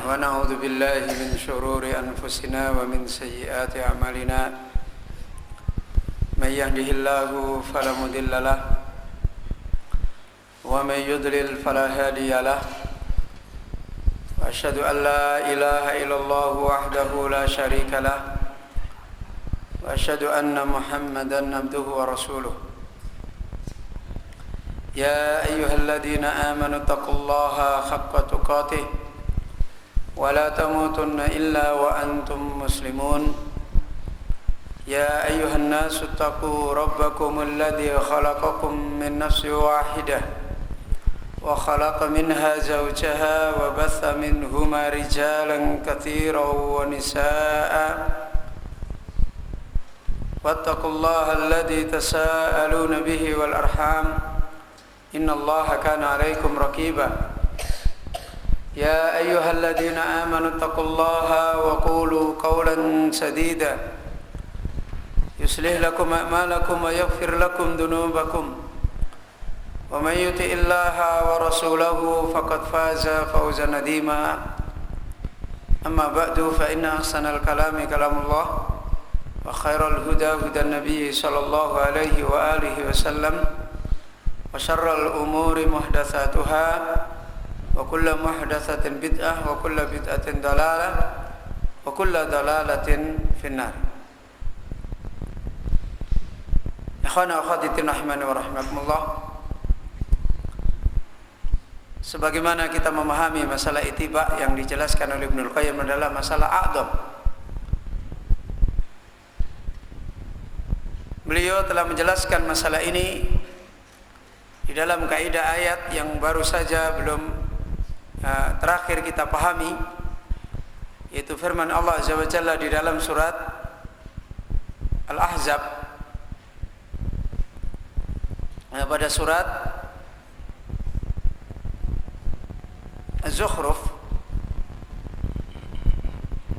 ونعوذ بالله من شرور أنفسنا ومن سيئات أعمالنا من يهده الله فلا مضل له ومن يضلل فلا هادي له وأشهد أن لا إله إلا الله وحده لا شريك له وأشهد أن محمدا عبده ورسوله يا أيها الذين آمنوا اتقوا الله حق تقاته ولا تموتن إلا وأنتم مسلمون يا أيها الناس اتقوا ربكم الذي خلقكم من نفس واحدة وخلق منها زوجها وبث منهما رجالا كثيرا ونساء واتقوا الله الذي تساءلون به والأرحام إن الله كان عليكم رقيبا يا أيها الذين آمنوا اتقوا الله وقولوا قولا سديدا يصلح لكم أعمالكم ويغفر لكم ذنوبكم ومن يطع الله ورسوله فقد فاز فوزا عظيما أما بعد فإن أحسن الكلام كلام الله وخير الهدى هدى النبي صلى الله عليه وآله وسلم وشر الأمور محدثاتها وكل محدثة بدعة وكل بدعة ضلالة وكل ضلالة في النار. Ikhwana akhwati rahimani wa rahimakumullah. Sebagaimana kita memahami masalah ittiba yang dijelaskan oleh Ibnul Qayyim adalah masalah a'dham. Beliau telah menjelaskan masalah ini di dalam kaidah ayat yang baru saja belum terakhir kita pahami, yaitu firman Allah Azza wa Jalla di dalam surat Al-Ahzab pada surat Az-Zukhruf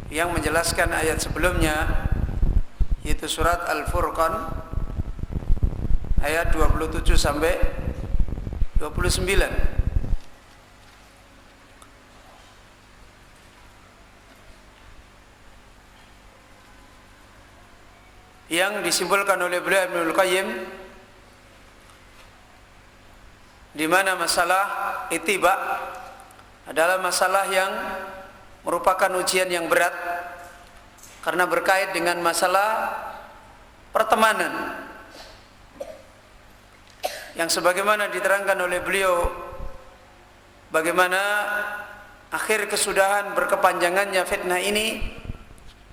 yang menjelaskan ayat sebelumnya, yaitu surat Al-Furqan ayat 27 sampai 29. Yang disimpulkan oleh beliau Ibnul Qayyim, di mana masalah ittiba adalah masalah yang merupakan ujian yang berat karena berkait dengan masalah pertemanan yang sebagaimana diterangkan oleh beliau, bagaimana akhir kesudahan berkepanjangannya fitnah ini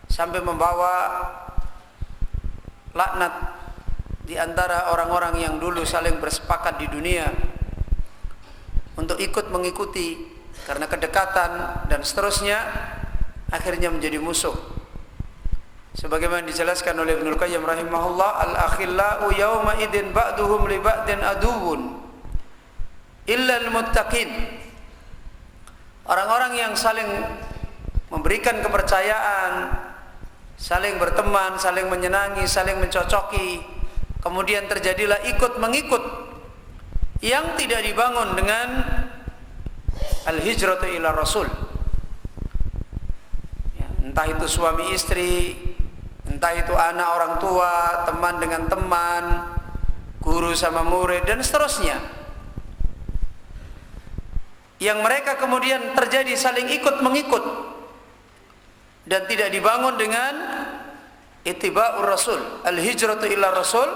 sampai membawa laknat di antara orang-orang yang dulu saling bersepakat di dunia untuk ikut mengikuti karena kedekatan dan seterusnya, akhirnya menjadi musuh. Sebagaimana dijelaskan oleh Ibnul Qayyim rahimahullah, al-akhillau yawma idin ba'duhum li ba'din aduwwun illa al-muttaqin. Orang-orang yang saling memberikan kepercayaan, saling berteman, saling menyenangi, saling mencocoki, kemudian terjadilah ikut mengikut yang tidak dibangun dengan al-hijratu ila rasul, ya, entah itu suami istri, entah itu anak orang tua, teman dengan teman, guru sama murid, dan seterusnya, yang mereka kemudian terjadi saling ikut mengikut dan tidak dibangun dengan ittiba'ur rasul, al-hijratu ila rasul,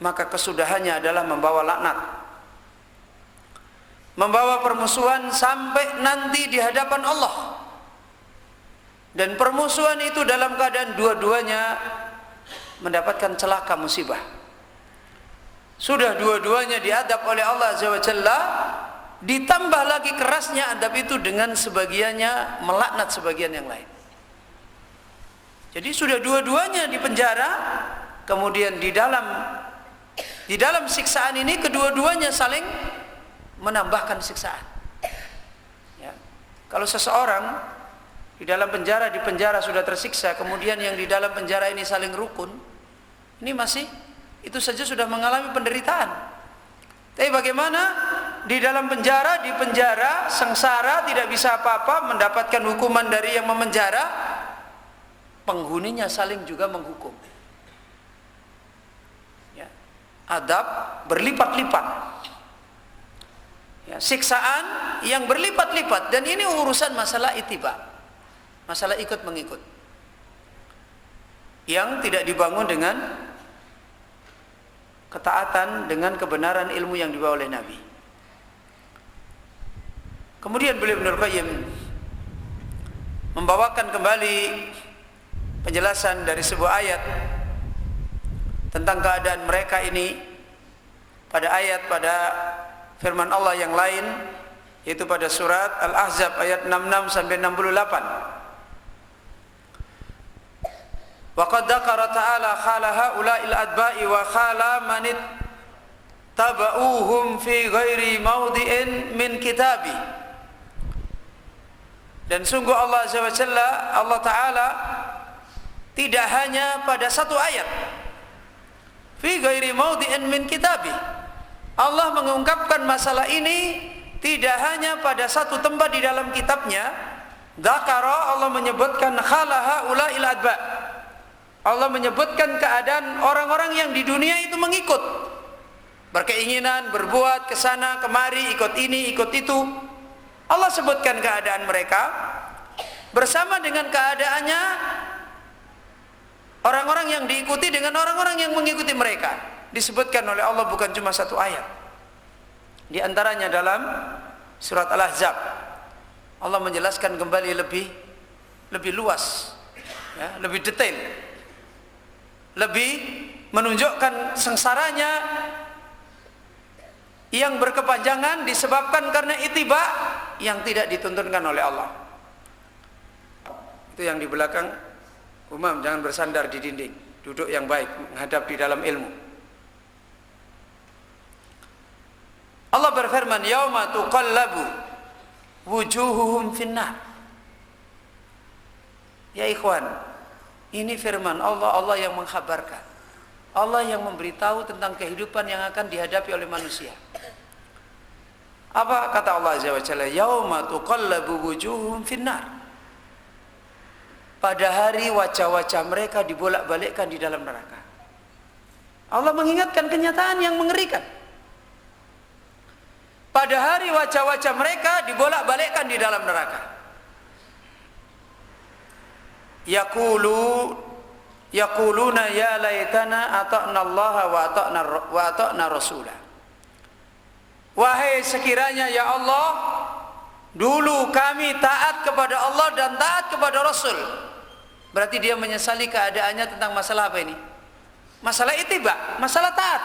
maka kesudahannya adalah membawa laknat, membawa permusuhan sampai nanti di hadapan Allah. Dan permusuhan itu dalam keadaan dua-duanya mendapatkan celaka musibah. Sudah dua-duanya diadab oleh Allah Azza wa Jalla, ditambah lagi kerasnya adab itu dengan sebagiannya melaknat sebagian yang lain. Jadi sudah dua-duanya di penjara, kemudian di dalam siksaan ini kedua-duanya saling menambahkan siksaan. Ya. Kalau seseorang di dalam penjara, di penjara sudah tersiksa, kemudian yang di dalam penjara ini saling rukun, ini masih itu saja sudah mengalami penderitaan. Tapi bagaimana di dalam penjara, di penjara, sengsara, tidak bisa apa-apa, mendapatkan hukuman dari yang memenjara, penghuninya saling juga menghukum. Ya. Adab berlipat-lipat. Ya, siksaan yang berlipat-lipat, dan ini urusan masalah ittiba, masalah ikut mengikut, yang tidak dibangun dengan ketaatan, dengan kebenaran ilmu yang dibawa oleh Nabi. Kemudian beliau Ibnu Qayyim membawakan kembali penjelasan dari sebuah ayat tentang keadaan mereka ini pada firman Allah yang lain, yaitu pada surat Al-Ahzab ayat 66 sampai 68. Wa qad dzakara ta'ala khala haula'il adba'i wa khala man tabauhum fi ghairi mawdi'in min kitabi. Dan sungguh Allah Azza wa Jalla, Allah Ta'ala tidak hanya pada satu ayat, fi ghairi mawdi'in min kitabi, Allah mengungkapkan masalah ini tidak hanya pada satu tempat di dalam kitabnya. Dzakara, Allah menyebutkan khala haula'il adba', Allah menyebutkan keadaan orang-orang yang di dunia itu mengikut, berkeinginan, berbuat kesana kemari, ikut ini, ikut itu. Allah sebutkan keadaan mereka bersama dengan keadaannya orang-orang yang diikuti dengan orang-orang yang mengikuti mereka. Disebutkan oleh Allah bukan cuma satu ayat. Di antaranya dalam surat Al-Ahzab, Allah menjelaskan kembali lebih luas, ya, lebih detail, lebih menunjukkan sengsaranya yang berkepanjangan disebabkan karena ittiba yang tidak dituntunkan oleh Allah. Itu yang di belakang, Umam, jangan bersandar di dinding, duduk yang baik, menghadap di dalam ilmu. Allah berfirman, yauma tuqallabu wujuhuhum finnar. Ya ikhwan, ini firman Allah, Allah yang mengkhabarkan, Allah yang memberitahu tentang kehidupan yang akan dihadapi oleh manusia. Apa kata Allah Azza wa Jalla? Yauma tuqallabu wujuhum finnar. Pada hari wajah-wajah mereka dibolak-balikkan di dalam neraka. Allah mengingatkan kenyataan yang mengerikan. Pada hari wajah-wajah mereka dibolak-balikkan di dalam neraka. Yaquluna ya laitana ata'na Allah wa ata'na Rasulah. Wahai sekiranya ya Allah, dulu kami taat kepada Allah dan taat kepada Rasul. Berarti dia menyesali keadaannya tentang masalah apa ini? Masalah ittiba, masalah taat.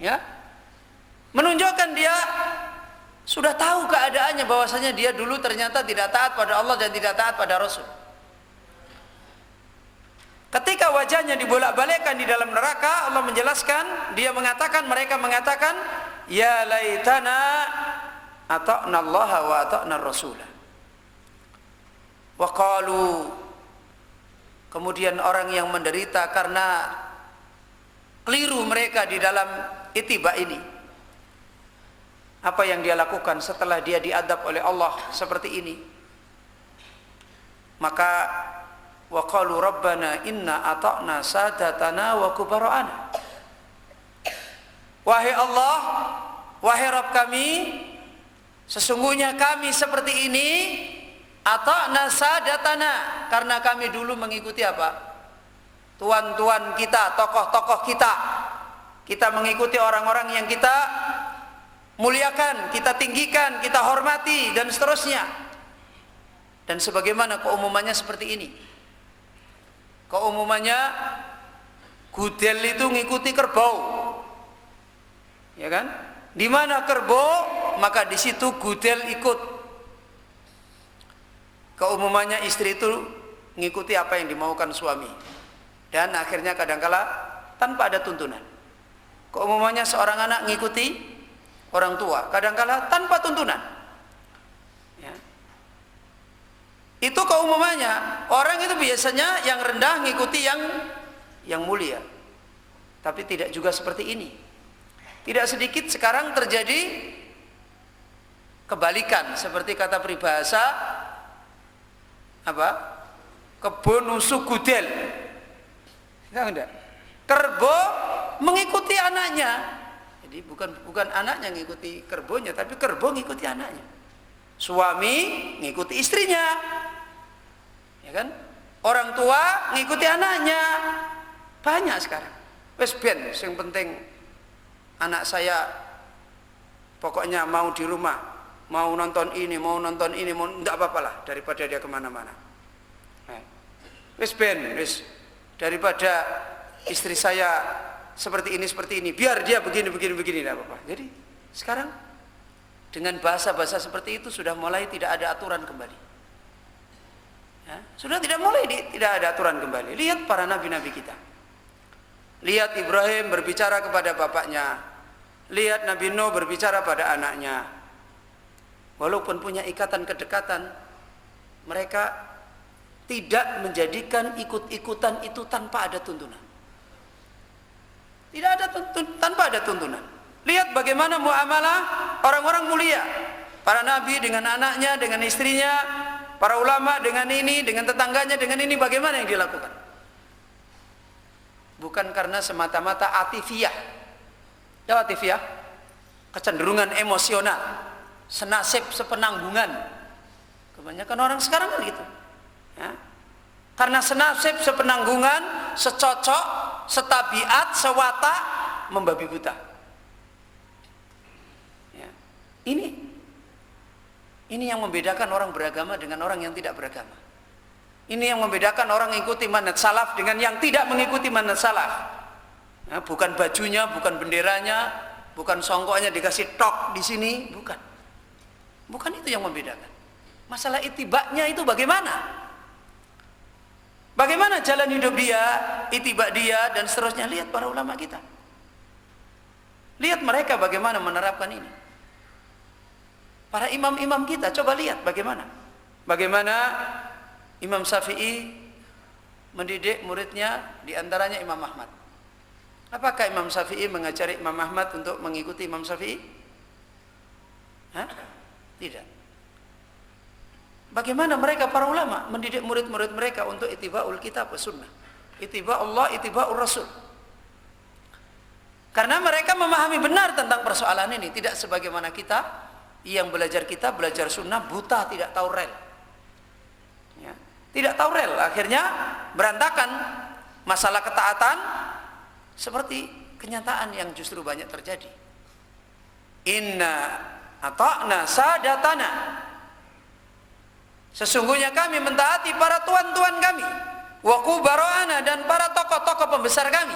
Ya, menunjukkan dia sudah tahu keadaannya, bahwasanya dia dulu ternyata tidak taat pada Allah dan tidak taat pada Rasul. Ketika wajahnya dibolak-balikkan di dalam neraka, Allah menjelaskan, mereka mengatakan, ya laitana ata'na Allah wa ata'na Rasulah. Wa qalu, kemudian orang yang menderita karena keliru mereka di dalam ittiba ini, apa yang dia lakukan setelah dia diadab oleh Allah seperti ini? Maka wa qalu rabbana inna ata'na sadatana wa kubara'ana. Wahai Allah, wahai Rabb kami, sesungguhnya kami seperti ini, ata'na sadatana, karena kami dulu mengikuti apa? Tuan-tuan kita, tokoh-tokoh kita. Kita mengikuti orang-orang yang kita muliakan, kita tinggikan, kita hormati, dan seterusnya. Dan sebagaimana keumumannya seperti ini. Keumumannya gudel itu ngikuti kerbau, ya kan? Di mana kerbau, maka di situ gudel ikut. Keumumannya istri itu ngikuti apa yang dimaukan suami, dan akhirnya kadangkala tanpa ada tuntunan. Keumumannya seorang anak ngikuti orang tua, kadangkala tanpa tuntunan. Itu keumumannya. Orang itu biasanya yang rendah ngikuti yang mulia. Tapi tidak juga seperti ini. Tidak sedikit sekarang terjadi kebalikan, seperti kata peribahasa apa? Kebon usuk gudel. Tahu enggak? Kerbo mengikuti anaknya. Jadi bukan anaknya ngikuti kerbonya, tapi kerbo ngikuti anaknya. Suami ngikuti istrinya. Ya kan? Orang tua ngikuti anaknya. Banyak sekarang. Wes ben yang penting anak saya pokoknya mau di rumah, mau nonton ini, mau enggak apa-apalah daripada dia kemana-mana. Wes ben, wes daripada istri saya seperti ini, biar dia begini, enggak apa-apa. Jadi sekarang dengan bahasa-bahasa seperti itu sudah mulai tidak ada aturan kembali. Ya, sudah tidak ada aturan kembali. Lihat para nabi-nabi kita. Lihat Ibrahim berbicara kepada bapaknya. Lihat Nabi Nuh berbicara pada anaknya. Walaupun punya ikatan kedekatan, mereka tidak menjadikan ikut-ikutan itu tanpa ada tuntunan. Tidak ada tanpa ada tuntunan. Lihat bagaimana muamalah orang-orang mulia. Para nabi dengan anaknya, dengan istrinya, para ulama dengan ini, dengan tetangganya, dengan ini, bagaimana yang dilakukan? Bukan karena semata-mata atifiyah. Ya, atifiyah, kecenderungan emosional, senasib, sepenanggungan. Kebanyakan orang sekarang kan gitu. Ya. Karena senasib, sepenanggungan, secocok, setabiat, sewatak, membabi buta. Ya. Ini yang membedakan orang beragama dengan orang yang tidak beragama. Ini yang membedakan orang mengikuti manhaj salaf dengan yang tidak mengikuti manhaj salaf. Ya, bukan bajunya, bukan benderanya, bukan songkoknya dikasih tok di sini, bukan. Bukan itu yang membedakan. Masalah itibaknya itu bagaimana? Bagaimana jalan hidup dia, itibak dia, dan seterusnya. Lihat para ulama kita. Lihat mereka bagaimana menerapkan ini. Para imam-imam kita, coba lihat bagaimana. Bagaimana Imam Syafi'i mendidik muridnya, diantaranya Imam Ahmad. Apakah Imam Syafi'i mengajari Imam Ahmad untuk mengikuti Imam Syafi'i? Hah? Tidak. Bagaimana mereka para ulama mendidik murid-murid mereka untuk ittiba'ul kitab wa sunnah, ittiba'ullah, ittiba'ur rasul. Karena mereka memahami benar tentang persoalan ini, tidak sebagaimana kita yang belajar sunnah buta, tidak tahu rel. Ya. Tidak tahu rel, akhirnya berantakan masalah ketaatan seperti kenyataan yang justru banyak terjadi. Inna ata'na sadatana, sesungguhnya kami mentaati para tuan-tuan kami, wa kubara'ana, dan para tokoh-tokoh pembesar kami.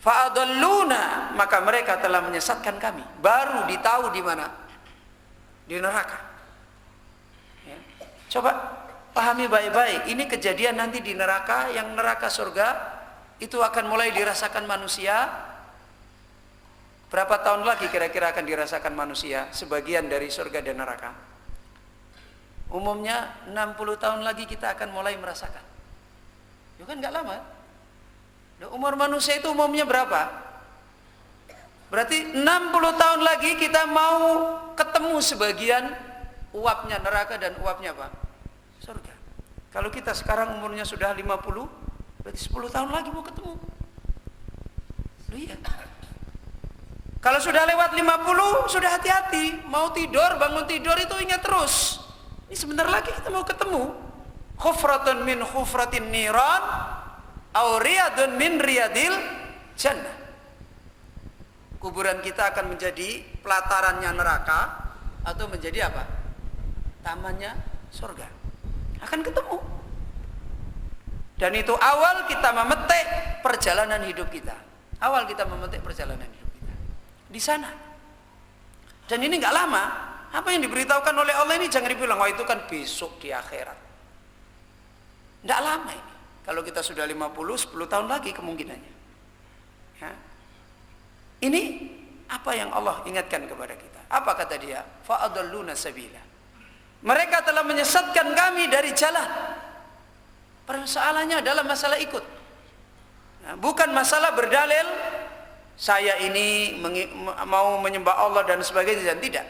Fa'adalluna, maka mereka telah menyesatkan kami. Baru ditahu di mana? Di neraka. Ya. Coba pahami baik-baik. Ini kejadian nanti di neraka, yang neraka surga itu akan mulai dirasakan manusia. Berapa tahun lagi kira-kira akan dirasakan manusia sebagian dari surga dan neraka? Umumnya 60 tahun lagi kita akan mulai merasakan. Ya kan nggak lama. Umur manusia itu umumnya berapa? Berarti 60 tahun lagi kita mau ketemu sebagian uapnya neraka dan uapnya apa? Surga. Kalau kita sekarang umurnya sudah 50, berarti 10 tahun lagi mau ketemu. Lihat. Kalau sudah lewat 50, sudah hati-hati. Mau tidur, bangun tidur itu ingat terus. Ini sebentar lagi kita mau ketemu. Khufratun min khufratin niran, aw riyadun min riyadil jannah. Kuburan kita akan menjadi pelatarannya neraka atau menjadi apa? Tamannya surga. Akan ketemu. Dan itu awal kita memetik perjalanan hidup kita. Awal kita memetik perjalanan hidup kita di sana. Dan ini nggak lama. Apa yang diberitahukan oleh Allah ini jangan dibilang, wah itu kan besok di akhirat. Nggak lama ini. Kalau kita sudah 50, 10 tahun lagi kemungkinannya. Ya. Ini apa yang Allah ingatkan kepada kita. Apa kata dia? Fa'adalluna sabila. Mereka telah menyesatkan kami dari jalan. Persoalannya adalah masalah ikut. Nah, bukan masalah berdalil saya ini mau menyembah Allah dan sebagainya, dan tidak.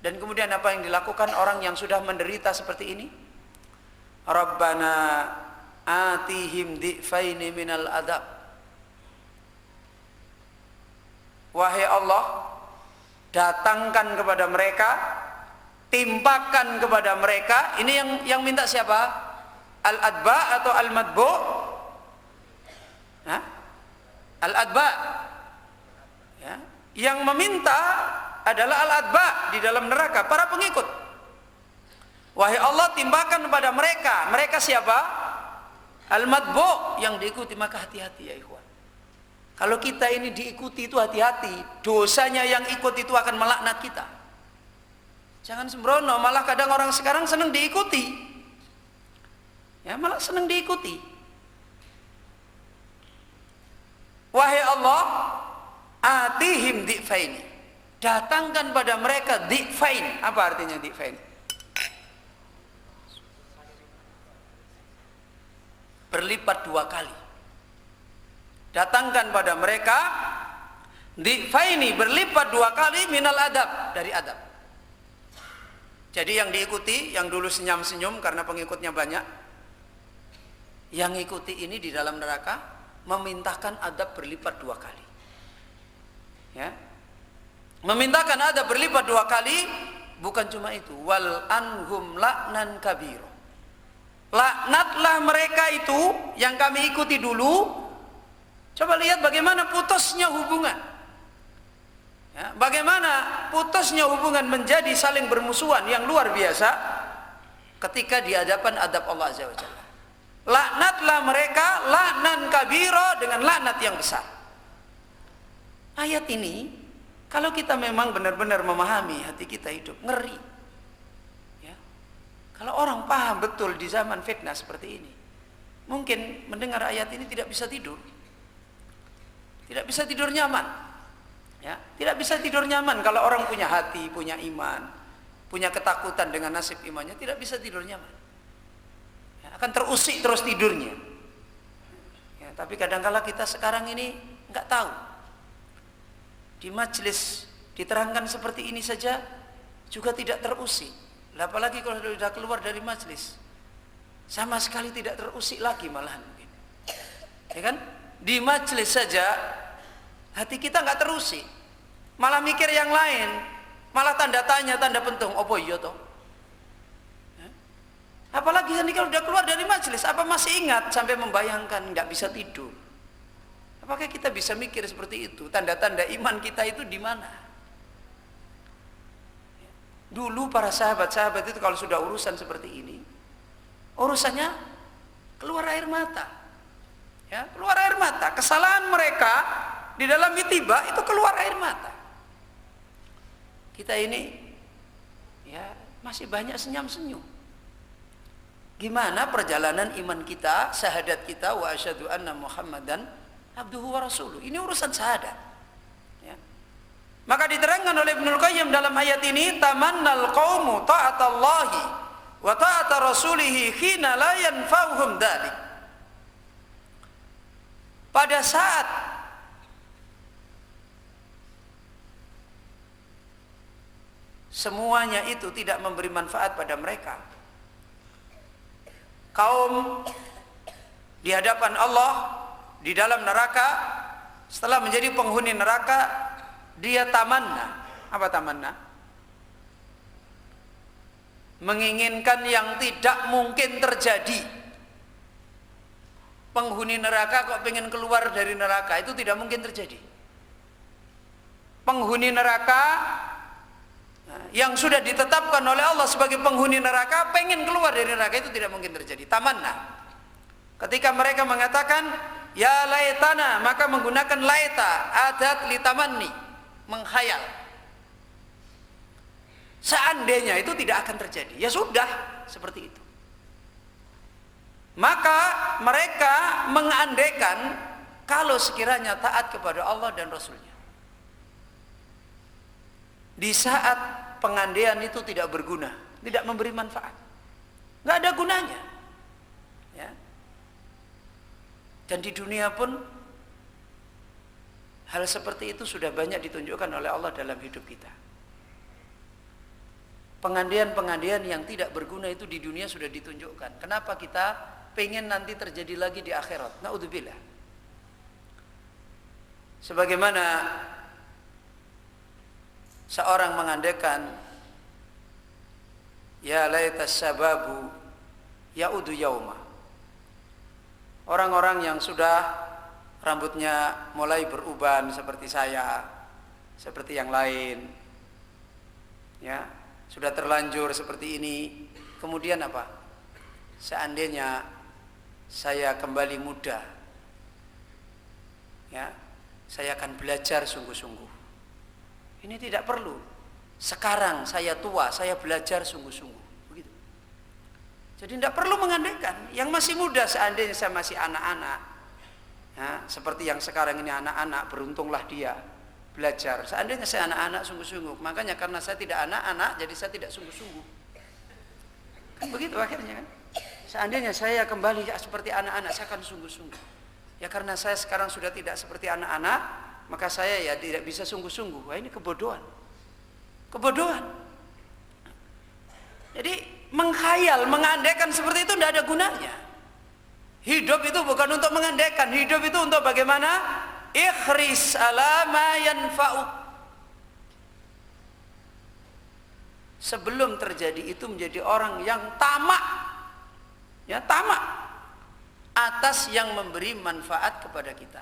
Dan kemudian apa yang dilakukan orang yang sudah menderita seperti ini? Rabbana atihim dhi'faini minal adab. Wahai Allah, datangkan kepada mereka, timpakan kepada mereka. Ini yang minta siapa? Al-adba atau al-madbu? Al-adba. Ya. Yang meminta adalah al-adba di dalam neraka, para pengikut. Wahai Allah, timpakan kepada mereka. Mereka siapa? Al-madbu, yang diikuti. Maka hati-hati ya ikhwan. Kalau kita ini diikuti itu hati-hati. Dosanya yang ikut itu akan melaknat kita. Jangan sembrono, malah kadang orang sekarang senang diikuti. Ya, malah senang diikuti. Wahai Allah, atihim dhi'faini. Datangkan pada mereka dhi'fain. Apa artinya dhi'fain? Berlipat 2 kali. Datangkan pada mereka dhi'faini, berlipat 2 kali minal adab, dari adab. Jadi yang diikuti, yang dulu senyum-senyum karena pengikutnya banyak, yang ikuti ini di dalam neraka memintakan adab berlipat 2 kali. Ya. Memintakan adab berlipat 2 kali. Bukan cuma itu, wal anhum laknan kabiro. Laknatlah mereka itu yang kami ikuti dulu. Coba lihat bagaimana putusnya hubungan. Ya, bagaimana putusnya hubungan menjadi saling bermusuhan yang luar biasa ketika di hadapan adab Allah Azza wa Jalla. Laknatlah mereka laknan kabiro, dengan laknat yang besar. Ayat ini kalau kita memang benar-benar memahami, hati kita hidup ngeri. Ya. Kalau orang paham betul di zaman fitnah seperti ini, mungkin mendengar ayat ini tidak bisa tidur. Tidak bisa tidur nyaman. Ya, tidak bisa tidur nyaman kalau orang punya hati, punya iman, punya ketakutan dengan nasib imannya, tidak bisa tidur nyaman. Ya, akan terusik terus tidurnya. Ya, tapi kadang-kala kita sekarang ini nggak tahu. Di majelis diterangkan seperti ini saja juga tidak terusik. Apalagi kalau sudah keluar dari majelis, sama sekali tidak terusik lagi malahan mungkin. Ya kan? Di majelis saja hati kita nggak terusik, malah mikir yang lain, malah tanda tanya, tanda pentung. Apa iya toh? Ya? Apalagi nanti kalau sudah keluar dari majelis, apa masih ingat sampai membayangkan nggak bisa tidur? Apakah kita bisa mikir seperti itu? Tanda-tanda iman kita itu di mana? Dulu para sahabat-sahabat itu kalau sudah urusan seperti ini, urusannya keluar air mata. Ya, keluar air mata. Kesalahan mereka di dalam ittiba itu keluar air mata. Kita ini ya masih banyak senyum-senyum. Gimana perjalanan iman kita, syahadat kita, wa asyhadu anna Muhammadan abduhu wa rasuluh. Ini urusan syahadat. Ya. Maka diterangkan oleh Ibnul Qayyim dalam ayat ini, tamannal qaumu ta'atallahi wa ta'ata rasulihi hina la yanfa'uhum dzalik. Pada saat semuanya itu tidak memberi manfaat pada mereka, kaum di hadapan Allah di dalam neraka, setelah menjadi penghuni neraka, dia tamanna. Apa tamanna? Menginginkan yang tidak mungkin terjadi. Penghuni neraka kok pengen keluar dari neraka, itu tidak mungkin terjadi. Penghuni neraka yang sudah ditetapkan oleh Allah sebagai penghuni neraka pengen keluar dari neraka, itu tidak mungkin terjadi. Tamanna. Ketika mereka mengatakan ya laitana, maka menggunakan laita, adat litamanni, menghayal. Seandainya itu tidak akan terjadi, ya sudah seperti itu. Maka mereka mengandaikan kalau sekiranya taat kepada Allah dan Rasulnya. Di saat pengandaian itu tidak berguna, tidak memberi manfaat, nggak ada gunanya. Ya. Dan di dunia pun Hal seperti itu sudah banyak ditunjukkan oleh Allah dalam hidup kita. Pengandian-pengandian yang tidak berguna itu di dunia sudah ditunjukkan. Kenapa kita pengen nanti terjadi lagi di akhirat? Naudzubillah. Sebagaimana seorang mengandaikan, ya laitas sababu yaudu yauma. Orang-orang yang sudah rambutnya mulai beruban seperti saya, seperti yang lain, ya, sudah terlanjur seperti ini. Kemudian apa? Seandainya saya kembali muda, ya, saya akan belajar sungguh-sungguh. Ini tidak perlu. Sekarang saya tua, saya belajar sungguh-sungguh. Begitu. Jadi tidak perlu mengandaikan. Yang masih muda, seandainya saya masih anak-anak, ya, seperti yang sekarang ini anak-anak, beruntunglah dia belajar. Seandainya saya anak-anak sungguh-sungguh. Makanya karena saya tidak anak-anak, jadi saya tidak sungguh-sungguh. Kan begitu akhirnya kan. Seandainya saya kembali ya, seperti anak-anak, saya akan sungguh-sungguh. Ya karena saya sekarang sudah tidak seperti anak-anak, maka saya ya tidak bisa sungguh-sungguh. Wah, ini kebodohan. Kebodohan. Jadi mengkhayal, mengandaikan seperti itu tidak ada gunanya. Hidup itu bukan untuk mengandaikan, hidup itu untuk bagaimana? Ikhris ala ma yanfa'u. Sebelum terjadi itu menjadi orang yang tamak. Ya, tamak atas yang memberi manfaat kepada kita.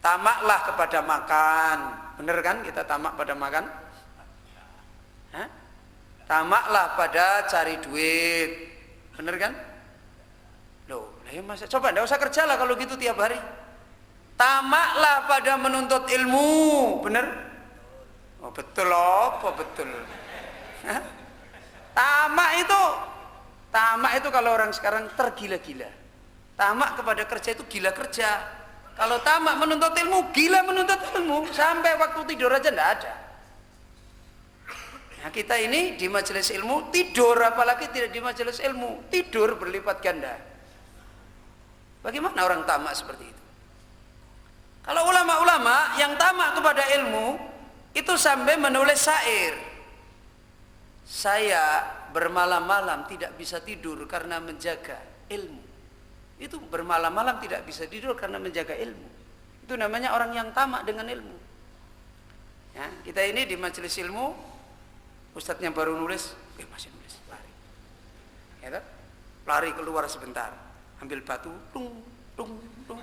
Tamaklah kepada makan. Benar kan kita tamak pada makan? Hah? Tamaklah pada cari duit. Bener kan? Loh, ya masa, coba enggak usah kerja lah kalau gitu tiap hari. Tamaklah pada menuntut ilmu, bener? Oh betul, apa betul? Hah? Tamak itu kalau orang sekarang tergila-gila. Tamak kepada kerja itu gila kerja. Kalau tamak menuntut ilmu, gila menuntut ilmu. Sampai waktu tidur aja enggak ada. Nah, kita ini di majelis ilmu tidur, apalagi tidak di majelis ilmu tidur berlipat ganda. Bagaimana orang tamak seperti itu? Kalau ulama-ulama yang tamak kepada ilmu itu sampai menulis syair. Saya bermalam-malam tidak bisa tidur karena menjaga ilmu. Itu bermalam-malam tidak bisa tidur karena menjaga ilmu. Itu namanya orang yang tamak dengan ilmu. Ya, kita ini di majelis ilmu, ustadznya baru nulis, masih nulis, lari. Ya, lari keluar sebentar, ambil batu, tung, tung, tung.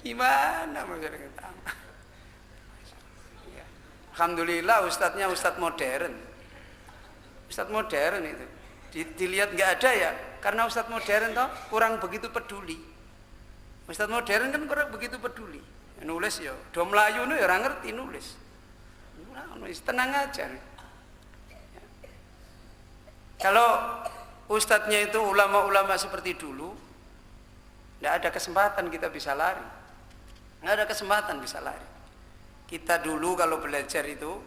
Gimana maksudnya tamak? Ya. Alhamdulillah ustadznya ustadz modern. Ustadz modern itu. Dilihat nggak ada ya, karena ustadz modern toh kurang begitu peduli. Ustadz modern kan kurang begitu peduli. Nulis ya, do Melayu nu ya ora ngerti nulis. Tenang aja. Kalau ustadznya itu ulama-ulama seperti dulu, tidak ada kesempatan kita bisa lari. Tidak ada kesempatan bisa lari. Kita dulu kalau belajar itu,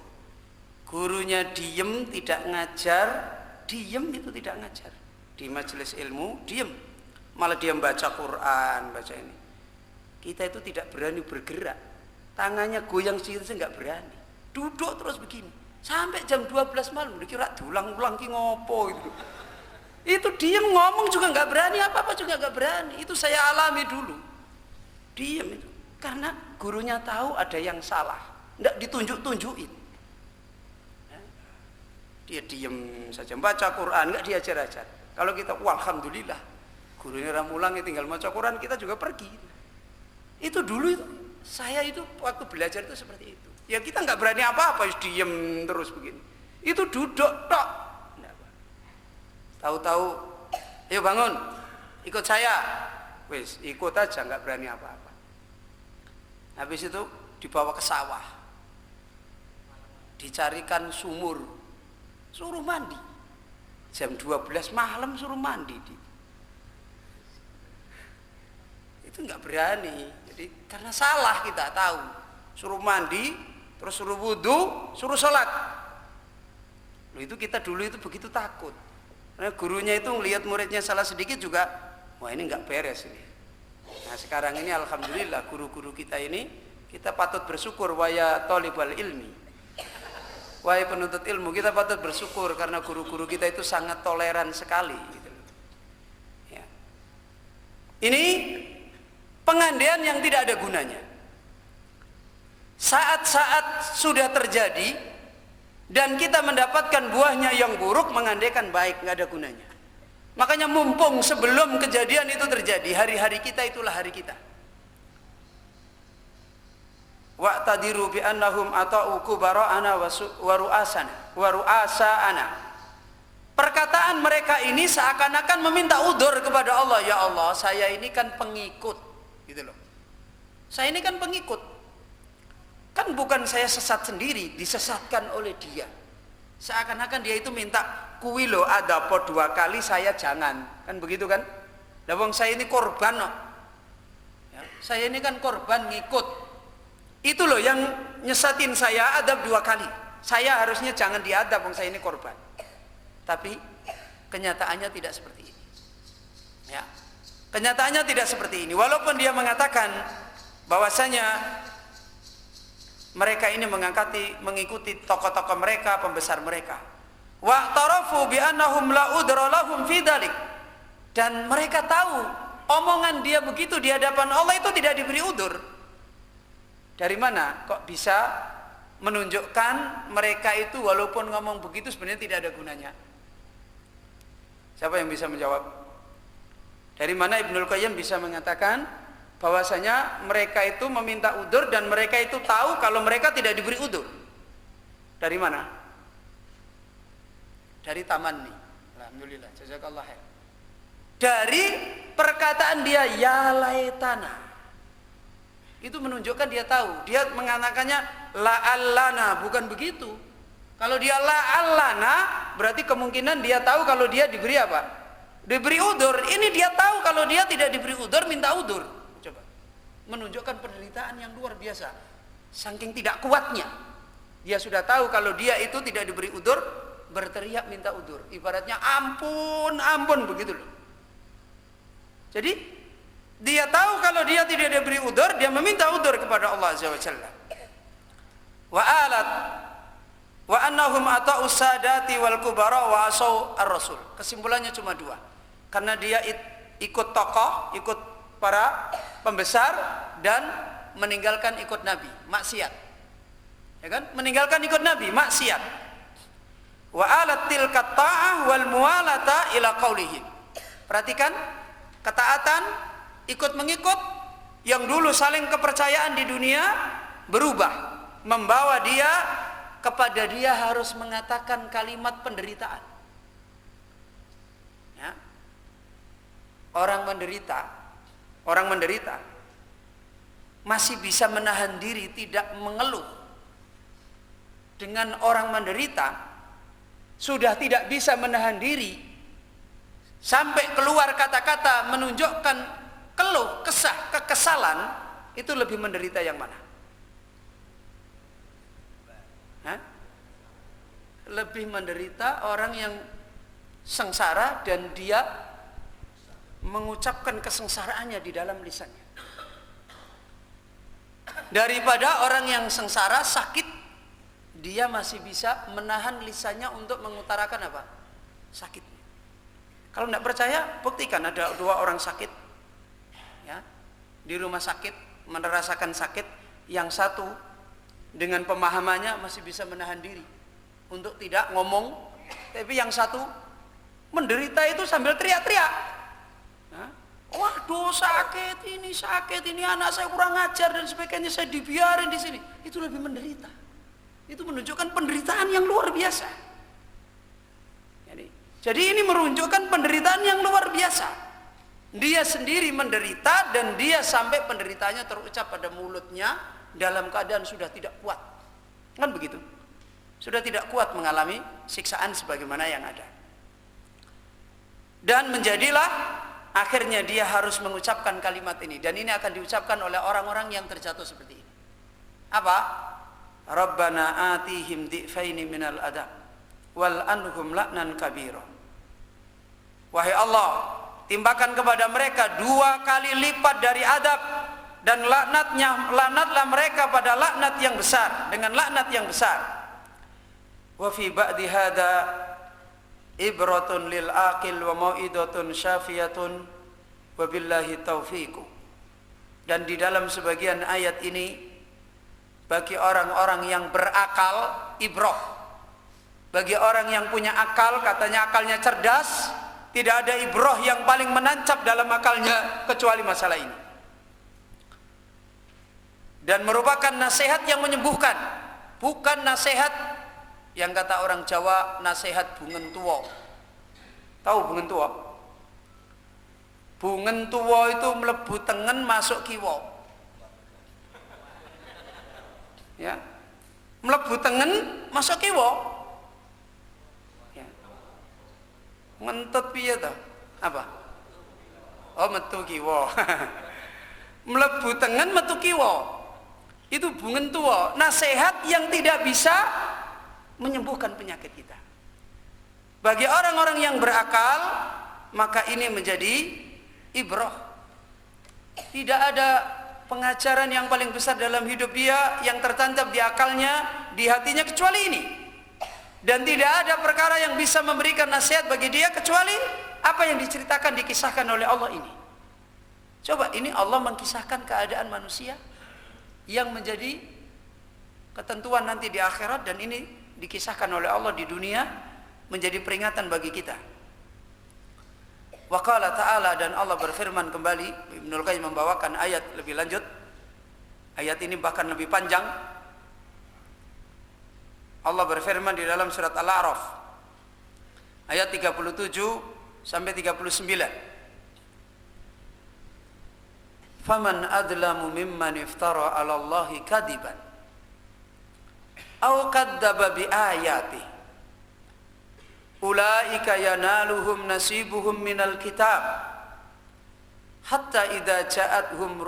gurunya diem tidak ngajar, diem itu tidak ngajar. Di majelis ilmu diem, malah dia baca Quran, baca ini. Kita itu tidak berani bergerak, tangannya goyang sih nggak berani, duduk terus begini sampai jam 12 malam. Dikira diulang-ulang ki ngopo itu. Itu diem, ngomong juga nggak berani, apa-apa juga nggak berani. Itu saya alami dulu. Diem itu karena gurunya tahu ada yang salah, nggak ditunjuk-tunjukin. Dia diem saja, baca Quran, nggak diajar-ajar. Kalau kita, alhamdulillah, gurunya ramulang tinggal baca Quran, kita juga pergi. Itu dulu itu, saya itu waktu belajar itu seperti itu. Ya kita nggak berani apa-apa, diem terus begini. Itu duduk tok. Tahu-tahu, ayo bangun, ikut saya. Wes, ikut aja, nggak berani apa-apa. Habis itu dibawa ke sawah, dicarikan sumur, suruh mandi. Jam 12 malam suruh mandi. Itu nggak berani. Jadi karena salah kita tahu, suruh mandi, terus suruh wudhu, suruh sholat. Loh, itu kita dulu itu begitu takut. Karena gurunya itu melihat muridnya salah sedikit juga wah ini nggak beres ini. Nah sekarang ini alhamdulillah guru-guru kita ini, kita patut bersyukur. Waya thalibal ilmi, wahai penuntut ilmu, kita patut bersyukur karena guru-guru kita itu sangat toleran sekali gitu. Ya. Ini pengandaian yang tidak ada gunanya. Saat-saat sudah terjadi dan kita mendapatkan buahnya yang buruk, mengandaikan baik nggak ada gunanya. Makanya mumpung sebelum kejadian itu terjadi, hari-hari kita itulah hari kita. Wa'tadiru bi annahum ata'u kubara'ana wa ru'asana. Perkataan mereka ini seakan-akan meminta udzur kepada Allah. Ya Allah, saya ini kan pengikut, gitu loh. Saya ini kan pengikut. Kan bukan saya sesat sendiri, disesatkan oleh dia. Seakan-akan dia itu minta, kuwi lo ada po 2 kali, saya jangan. Kan begitu kan? Lah wong saya ini korban loh. Ya, saya ini kan korban ngikut. Itu loh yang nyesatin saya adab 2 kali. Saya harusnya jangan diadab, wong saya ini korban. Tapi kenyataannya tidak seperti ini. Ya. Kenyataannya tidak seperti ini. Walaupun dia mengatakan bahwasanya mereka ini mengikuti tokoh-tokoh mereka, pembesar mereka. Wa tarafu bi annahum la udra lahum fi dzalik. Dan mereka tahu omongan dia begitu di hadapan Allah itu tidak diberi udur. Dari mana kok bisa menunjukkan mereka itu walaupun ngomong begitu sebenarnya tidak ada gunanya? Siapa yang bisa menjawab? Dari mana Ibnul Qayyim bisa mengatakan bahwasanya mereka itu meminta udur dan mereka itu tahu kalau mereka tidak diberi udur? Dari mana? Dari tamanni. Alhamdulillah, jazakallah khair. Dari perkataan dia ya laitana. Itu menunjukkan dia tahu. Dia mengatakannya la'allana, bukan begitu. Kalau dia la'allana berarti kemungkinan dia tahu kalau dia diberi apa? Diberi udur. Ini dia tahu kalau dia tidak diberi udur, minta udur. Coba. Menunjukkan penderitaan yang luar biasa. Saking tidak kuatnya. Dia sudah tahu kalau dia itu tidak diberi udur, berteriak minta udur. Ibaratnya ampun, ampun begitu loh. Jadi dia tahu kalau dia tidak diberi udur, dia meminta udur kepada Allah Azza wa Jalla. Wa alat wa annahum ata'u sadati wal kubara wa asau ar-rasul. Kesimpulannya cuma 2. Karena dia ikut tokoh, ikut para pembesar dan meninggalkan ikut nabi, maksiat. Ya kan? Meninggalkan ikut nabi, maksiat. Wa alat tilka ta'ah wal muwalata ila qaulihim. Perhatikan ketaatan, ikut mengikut yang dulu saling kepercayaan di dunia berubah, membawa dia kepada dia harus mengatakan kalimat penderitaan. Ya. Orang menderita masih bisa menahan diri tidak mengeluh. Dengan orang menderita sudah tidak bisa menahan diri sampai keluar kata-kata menunjukkan keluh, kesah, kekesalan, itu lebih menderita yang mana? Hah? Lebih menderita orang yang sengsara dan dia mengucapkan kesengsaraannya di dalam lisannya, daripada orang yang sengsara, sakit, dia masih bisa menahan lisannya untuk mengutarakan apa? Sakitnya. Kalau tidak percaya, buktikan ada 2 orang sakit, ya, di rumah sakit, merasakan sakit. Yang satu dengan pemahamannya masih bisa menahan diri untuk tidak ngomong, tapi yang satu menderita itu sambil teriak-teriak. Waduh, sakit ini anak saya kurang ajar dan sebagainya, saya dibiarin di sini. Itu lebih menderita. Itu menunjukkan penderitaan yang luar biasa. Jadi ini menunjukkan penderitaan yang luar biasa. Dia sendiri menderita dan dia sampai penderitaannya terucap pada mulutnya dalam keadaan sudah tidak kuat. Kan begitu? Sudah tidak kuat mengalami siksaan sebagaimana yang ada. Dan menjadilah akhirnya dia harus mengucapkan kalimat ini, dan ini akan diucapkan oleh orang-orang yang terjatuh seperti ini. Apa? Rabbana atihim di'faini minal adab wal anhum la'nan kabira. Wahai Allah, timbakan kepada mereka 2 kali lipat dari adab, dan laknatlah mereka pada laknat yang besar, dengan laknat yang besar. Wa fi ba'di hada ibratun lil aqil wa mau'idatun syafiyatun wa billahi taufiq. Dan di dalam sebagian ayat ini bagi orang-orang yang berakal ibrah. Bagi orang yang punya akal, katanya akalnya cerdas, tidak ada ibrah yang paling menancap dalam akalnya kecuali masalah ini. Dan merupakan nasihat yang menyembuhkan, bukan nasihat yang kata orang Jawa nasihat bungen tua. Tahu bungen tua? Bungen tua itu mlebu tengen masuk kiwa. Ya. Mlebu tengen masuk kiwa. Ya. Ngentut piye to? Apa? Oh, metu kiwa. Mlebu tengen metu kiwa. Itu bungen tua, nasihat yang tidak bisa menyembuhkan penyakit kita. Bagi orang-orang yang berakal, maka ini menjadi ibrah. Tidak ada pengajaran yang paling besar dalam hidup dia yang tertancap di akalnya, di hatinya kecuali ini. Dan tidak ada perkara yang bisa memberikan nasihat bagi dia kecuali apa yang diceritakan, dikisahkan oleh Allah ini. Coba, ini Allah mengkisahkan keadaan manusia yang menjadi ketentuan nanti di akhirat, dan ini dikisahkan oleh Allah di dunia menjadi peringatan bagi kita. Wa qala ta'ala, dan Allah berfirman kembali. Ibnul Qayyim membawakan ayat lebih lanjut. Ayat ini bahkan lebih panjang. Allah berfirman di dalam surat Al-A'raf ayat 37 sampai 39. Faman adlamu mimman iftara 'ala Allahi kadiban aw kadzdzaba bi ayati ulaika yanaluhum nasibuhum minal kitab hatta idza ja'atuhum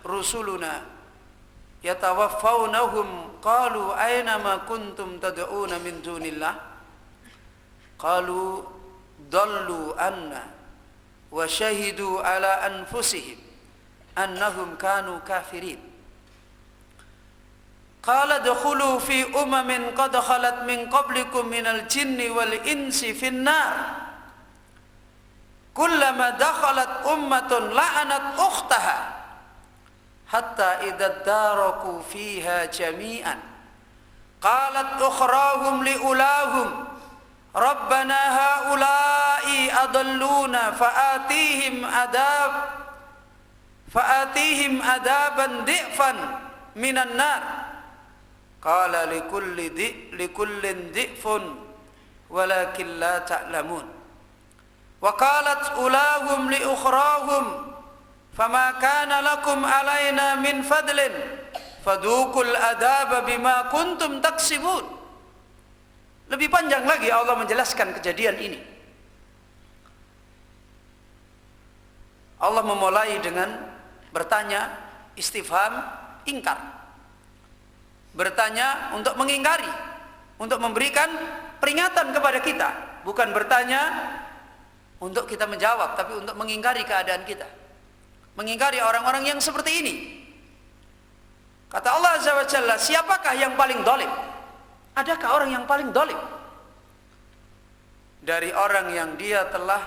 rusuluna yatawaffawnahum qalu aina ma kuntum tad'una min dunillah qalu dallu anna wa syahidu ala anfusihim annahum kanu kafirin. Qala dukhulu fi umamin qad khalat min qablikum minal jinni wal insi fin nar kullama dakhalat ummatun la'anat ukhtaha hatta idza daraku fiha jami'an qalat ukhrahum li ulahum rabbana haula'i adalluna fa'atihim adaban di'fan minan nar qala likullin di'fun walakin la ta'lamun wa qalat ulahum li ukhrahum fama kana lakum alaina min fadlin fadukul adaba bima kuntum taksibun. Lebih panjang lagi Allah menjelaskan kejadian ini. Allah memulai dengan bertanya, istifham, ingkar. Bertanya untuk mengingkari, untuk memberikan peringatan kepada kita. Bukan bertanya untuk kita menjawab, tapi untuk mengingkari keadaan kita, mengingkari orang-orang yang seperti ini. Kata Allah Azza wa Jalla, siapakah yang paling dolim? Adakah orang yang paling dolim? Dari orang yang dia telah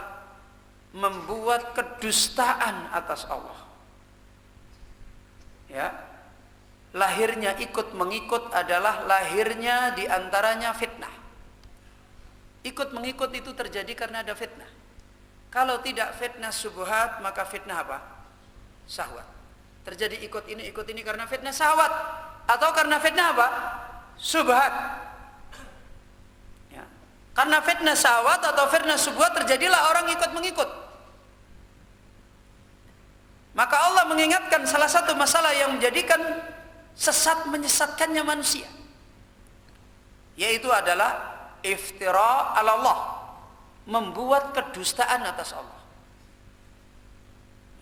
membuat kedustaan atas Allah. Ya, lahirnya ikut mengikut adalah lahirnya diantaranya fitnah. Ikut mengikut itu terjadi karena ada fitnah. Kalau tidak fitnah syubhat, maka fitnah apa? Syahwat. Terjadi ikut ini karena fitnah syahwat, atau karena fitnah apa? Syubhat. Ya. Karena fitnah syahwat atau fitnah syubhat terjadilah orang ikut mengikut. Maka Allah mengingatkan salah satu masalah yang menjadikan sesat, menyesatkannya manusia, yaitu adalah iftira ala Allah, membuat kedustaan atas Allah.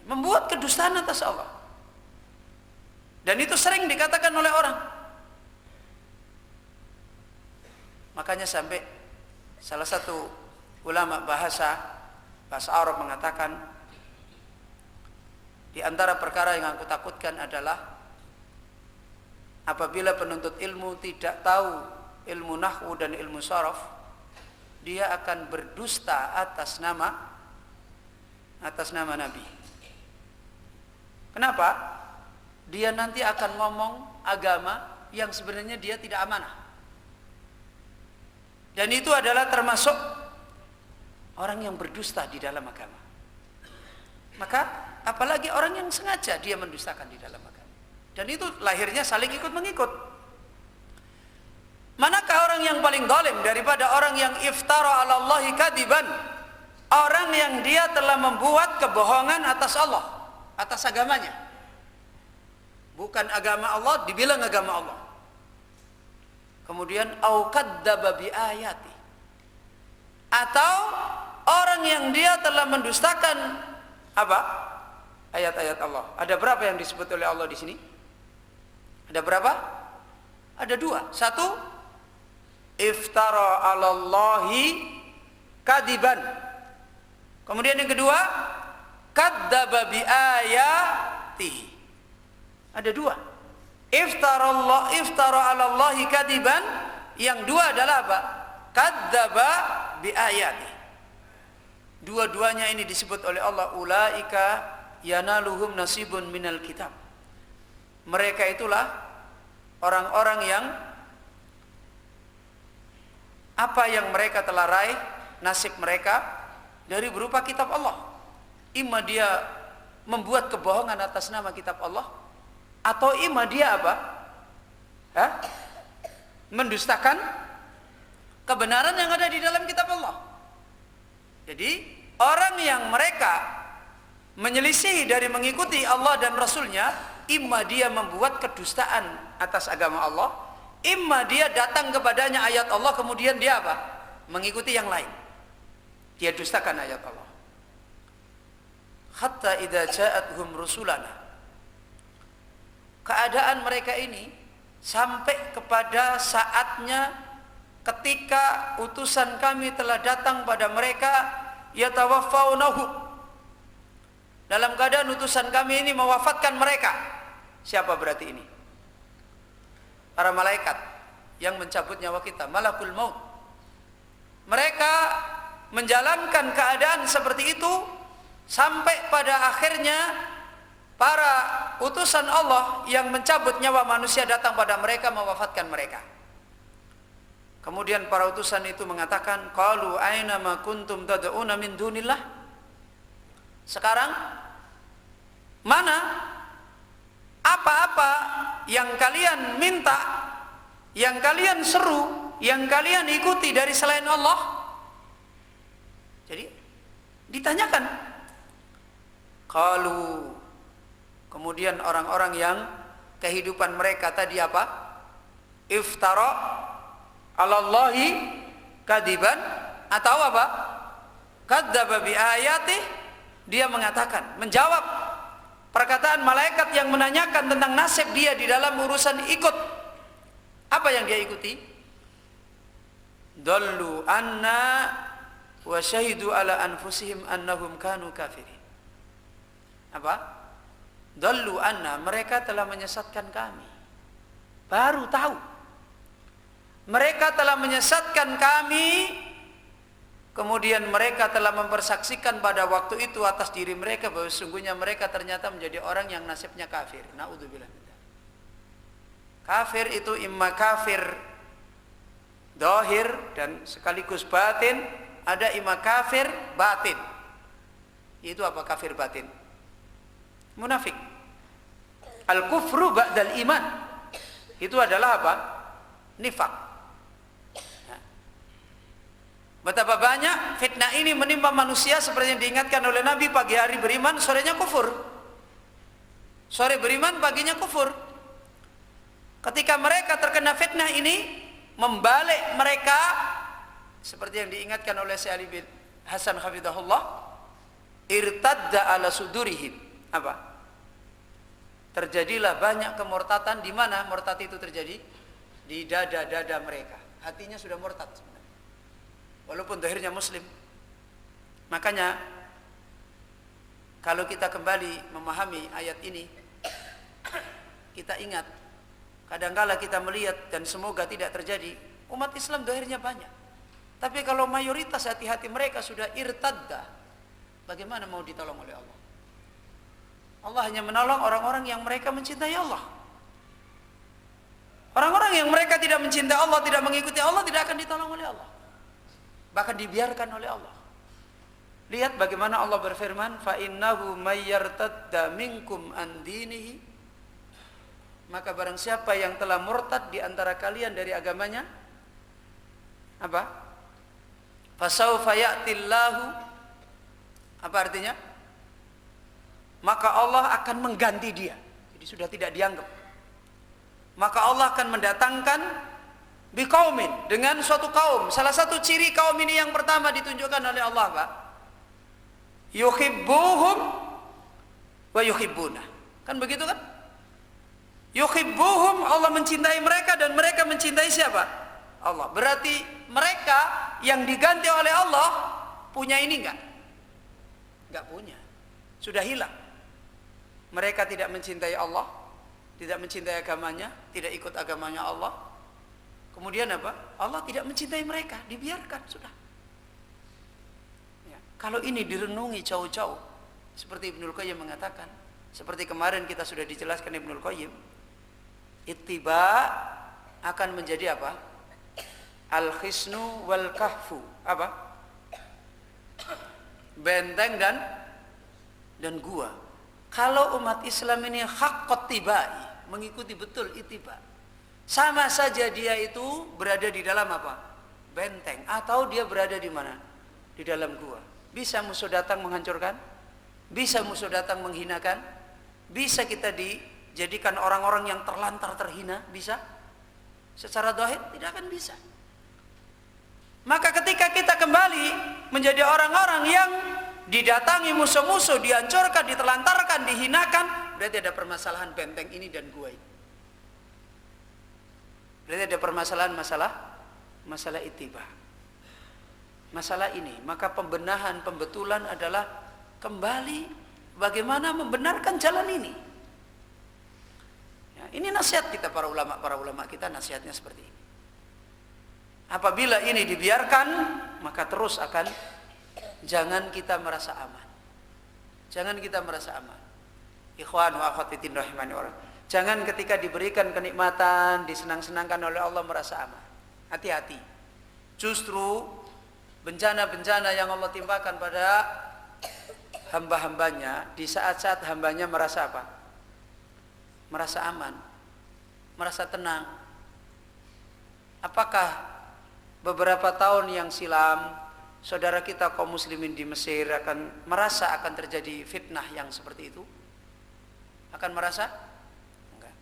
Membuat kedustaan atas Allah. Dan itu sering dikatakan oleh orang. Makanya sampai salah satu ulama bahasa Bahasa Arab mengatakan, di antara perkara yang aku takutkan adalah apabila penuntut ilmu tidak tahu ilmu nahwu dan ilmu sharaf, dia akan berdusta atas nama Nabi. Kenapa? Dia nanti akan ngomong agama yang sebenarnya dia tidak amanah. Dan itu adalah termasuk orang yang berdusta di dalam agama. Maka apalagi orang yang sengaja dia mendustakan di dalam agama. Dan itu lahirnya saling ikut mengikut. Manakah orang yang paling zalim daripada orang yang iftara 'ala Allahi kadiban? Orang yang dia telah membuat kebohongan atas Allah, atas agamanya. Bukan agama Allah dibilang agama Allah. Kemudian au kadzdzaba bi ayati. Atau orang yang dia telah mendustakan apa? Ayat-ayat Allah. Ada berapa yang disebut oleh Allah di sini? Ada berapa? Ada dua. Satu, iftara 'ala Allahi kadiban. Kemudian yang kedua, kadzdzaba bi ayatihi. Ada dua. Iftara 'ala Allahi kadiban, yang dua adalah apa? Kadzdzaba bi ayatihi. Dua-duanya ini disebut oleh Allah, ulaika yanaluhum nasibun minal kitab. Mereka itulah orang-orang yang apa yang mereka telah raih, nasib mereka dari berupa kitab Allah. Ima dia membuat kebohongan atas nama kitab Allah, atau ima dia apa? Mendustakan kebenaran yang ada di dalam kitab Allah. Jadi orang yang mereka menyelisihi dari mengikuti Allah dan Rasulnya, imma dia membuat kedustaan atas agama Allah, imma dia datang kepadanya ayat Allah kemudian dia apa? Mengikuti yang lain. Dia dustakan ayat Allah. Hatta idza ja'atuhum rusulana. Keadaan mereka ini sampai kepada saatnya ketika utusan kami telah datang pada mereka, yatawaffawnahu, dalam keadaan utusan kami ini mewafatkan mereka. Siapa berarti ini? Para malaikat yang mencabut nyawa kita, malakul maut. Mereka menjalankan keadaan seperti itu sampai pada akhirnya para utusan Allah yang mencabut nyawa manusia datang pada mereka, mewafatkan mereka. Kemudian para utusan itu mengatakan, qalu aina ma kuntum tad'una min dunillah. Sekarang mana apa-apa yang kalian minta, yang kalian seru, yang kalian ikuti dari selain Allah? Jadi ditanyakan. Qalu, kemudian orang-orang yang kehidupan mereka tadi apa? Iftara 'ala Allahi kadiban, atau apa? Kadzdzaba bi ayati. Dia mengatakan, menjawab perkataan malaikat yang menanyakan tentang nasib dia di dalam urusan ikut. Apa yang dia ikuti? Dallu anna wa syahidu ala anfusihim annahum kanu kafirin. Apa? Dallu anna, mereka telah menyesatkan kami. Baru tahu. Mereka telah menyesatkan kami, kemudian mereka telah mempersaksikan pada waktu itu atas diri mereka bahwa sesungguhnya mereka ternyata menjadi orang yang nasibnya kafir. Na'udzubillah. Kafir itu imma kafir zahir dan sekaligus batin, ada imma kafir batin. Itu apa kafir batin? Munafik. Al-kufru ba'dal iman. Itu adalah apa? Nifak. Betapa banyak fitnah ini menimpa manusia seperti yang diingatkan oleh Nabi, pagi hari beriman, sorenya kufur. Sore beriman, paginya kufur. Ketika mereka terkena fitnah ini, membalik mereka seperti yang diingatkan oleh Syekh Ali bin Hasan hafizahullah, irtadda ala sudurihim. Apa? Terjadilah banyak kemurtatan. Di mana murtad itu terjadi? Di dada-dada mereka. Hatinya sudah murtad sebenarnya, walaupun zahirnya muslim. Makanya Kalau kita kembali memahami ayat ini, kita ingat, kadangkala kita melihat, dan semoga tidak terjadi, umat Islam dohirnya banyak. Tapi kalau mayoritas hati-hati mereka sudah irtadda, bagaimana mau ditolong oleh Allah? Allah hanya menolong orang-orang yang mereka mencintai Allah. Orang-orang yang mereka tidak mencintai Allah, tidak mengikuti Allah, tidak akan ditolong oleh Allah. Bahkan dibiarkan oleh Allah. Lihat bagaimana Allah berfirman, fa innahu may yartadda minkum an dinihi, maka barang siapa yang telah murtad di antara kalian dari agamanya, apa? Fasawfa ya'tillahu, apa artinya? Maka Allah akan mengganti dia. Jadi sudah tidak dianggap. Maka Allah akan mendatangkan biqaumin, dengan suatu kaum. Salah satu ciri kaum ini yang pertama ditunjukkan oleh Allah, Pak, yuhibbuhum wa yuhibbuna. Kan begitu kan? Yuhibbuhum, Allah mencintai mereka dan mereka mencintai siapa? Allah. Berarti mereka yang diganti oleh Allah punya ini enggak? Enggak punya. Sudah hilang. Mereka tidak mencintai Allah, tidak mencintai agamanya, tidak ikut agamanya Allah. Kemudian apa? Allah tidak mencintai mereka, dibiarkan, sudah. Ya. Kalau ini direnungi jauh-jauh, seperti Ibnul Qayyim mengatakan, seperti kemarin kita sudah dijelaskan Ibnul Qayyim, ittiba akan menjadi apa? Al-khisnu wal kahfu. Apa? Benteng dan gua. Kalau umat Islam ini haqqat tibai, mengikuti betul ittiba, sama saja dia itu berada di dalam apa? Benteng, atau dia berada di mana? Di dalam gua. Bisa musuh datang menghancurkan, bisa musuh datang menghinakan, bisa kita dijadikan orang-orang yang terlantar terhina, bisa? Secara zahir tidak akan bisa. Maka ketika kita kembali menjadi orang-orang yang didatangi musuh-musuh, dihancurkan, ditelantarkan, dihinakan, berarti ada permasalahan benteng ini dan gua ini. Berarti ada permasalahan masalah ittiba. Masalah ini, maka pembenahan, pembetulan adalah kembali bagaimana membenarkan jalan ini. Ya, ini nasihat kita para ulama kita, nasihatnya seperti ini. Apabila ini dibiarkan, maka terus akan, jangan kita merasa aman. Jangan kita merasa aman. Ikhwan wa akhwat fiddin rahimani wa rahimah. Jangan ketika diberikan kenikmatan, disenang-senangkan oleh Allah merasa aman. Hati-hati. Justru bencana-bencana yang Allah timpakan pada hamba-hambanya, di saat-saat hambanya merasa apa? Merasa aman, merasa tenang. Apakah beberapa tahun yang silam saudara kita kaum muslimin di Mesir akan merasa akan terjadi fitnah yang seperti itu? Akan merasa? Enggak.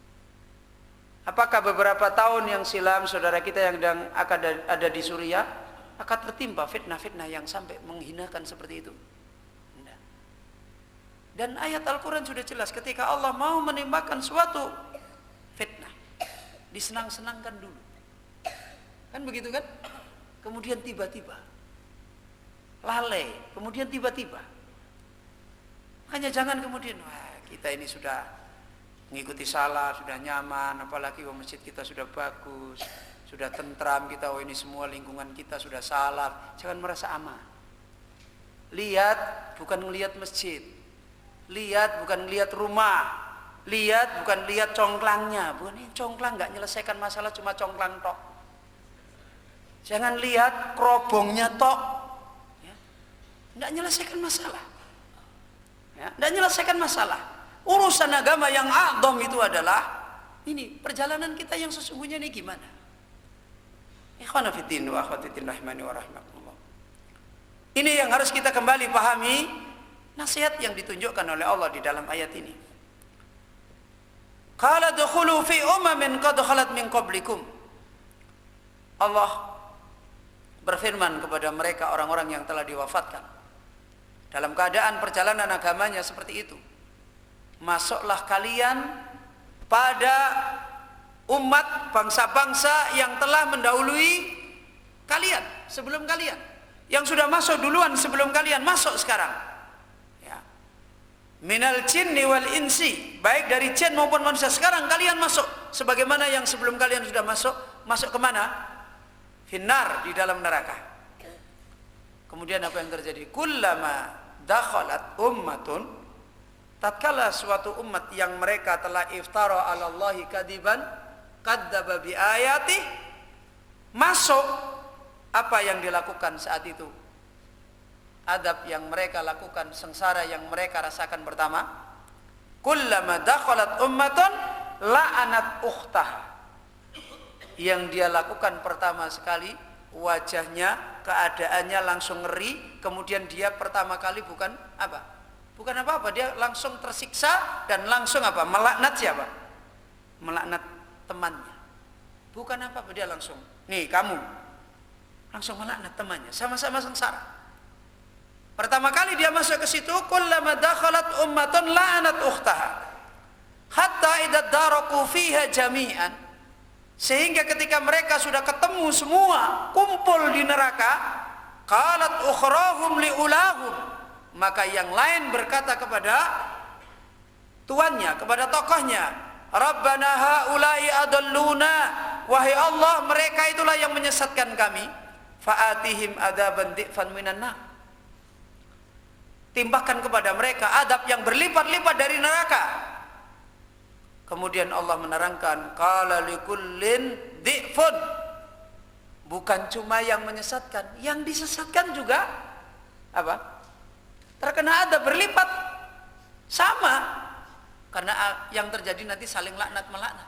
Apakah beberapa tahun yang silam saudara kita yang akan ada di Suriah akan tertimpa fitnah-fitnah yang sampai menghinakan seperti itu? Enggak. Dan ayat Al-Quran sudah jelas, ketika Allah mau menimpakan suatu fitnah, disenang-senangkan dulu. Kan begitu kan? Kemudian tiba-tiba lalai, kemudian tiba-tiba. Makanya jangan kemudian, wah kita ini sudah mengikuti salah, sudah nyaman, apalagi masjid kita sudah bagus, sudah tentram kita, oh ini semua lingkungan kita sudah salah. Jangan merasa aman. Lihat bukan melihat masjid, lihat bukan melihat rumah, lihat bukan lihat congklangnya. Bukan ini congklang nggak menyelesaikan masalah, cuma congklang tok. Jangan lihat kerobongnya tok, ya. Nggak menyelesaikan masalah, ya. Nggak menyelesaikan masalah. Urusan agama yang a'dham itu adalah ini perjalanan kita yang sesungguhnya ini gimana? Ikhwana fiddin wa akhwat fiddin rahimani wa rahimakumullah. Ini yang harus kita kembali pahami, nasihat yang ditunjukkan oleh Allah di dalam ayat ini. Qala dukhulu fi umamin qad khalat min qablikum. Allah berfirman kepada mereka orang-orang yang telah diwafatkan dalam keadaan perjalanan agamanya seperti itu, masuklah kalian pada umat bangsa-bangsa yang telah mendahului kalian, sebelum kalian, yang sudah masuk duluan sebelum kalian masuk sekarang, ya. minal jinni wal insi, baik dari jin maupun manusia. Sekarang kalian masuk sebagaimana yang sebelum kalian sudah masuk. Masuk kemana? Finnar, di dalam neraka. Kemudian apa yang terjadi? Kullama dakhalat ummatun, tatkala suatu umat yang mereka telah iftara 'ala Allahi kadiban, kadzdzaba bi ayati, masuk, apa yang dilakukan saat itu? Adab yang mereka lakukan, sengsara yang mereka rasakan pertama. Kullama dakhalat ummatun la'anat ukhtaha. Yang dia lakukan pertama sekali, wajahnya, keadaannya langsung ngeri. Kemudian dia pertama kali bukan apa-apa, dia langsung tersiksa dan langsung apa? Melaknat siapa? Melaknat temannya. Bukan apa-apa, dia langsung, nih kamu, langsung melaknat temannya, sama-sama sengsara. Pertama kali dia masuk ke situ, kullama dakhalat ummatun la'anat ukhtaha hatta idza daraku fiha jami'an. Sehingga ketika mereka sudah ketemu semua, kumpul di neraka, qalat ukhrahum liulahum, maka yang lain berkata kepada tuannya, kepada tokohnya, Rabbana haula'i adalluna, wahai Allah, mereka itulah yang menyesatkan kami, fa'atihim adaban di'fan minan nar, timbahkan kepada mereka adab yang berlipat-lipat dari neraka. Kemudian Allah menerangkan, qala likullin di'fun, bukan cuma yang menyesatkan, yang disesatkan juga apa? Terkena adab berlipat, sama, karena yang terjadi nanti saling laknat melaknat.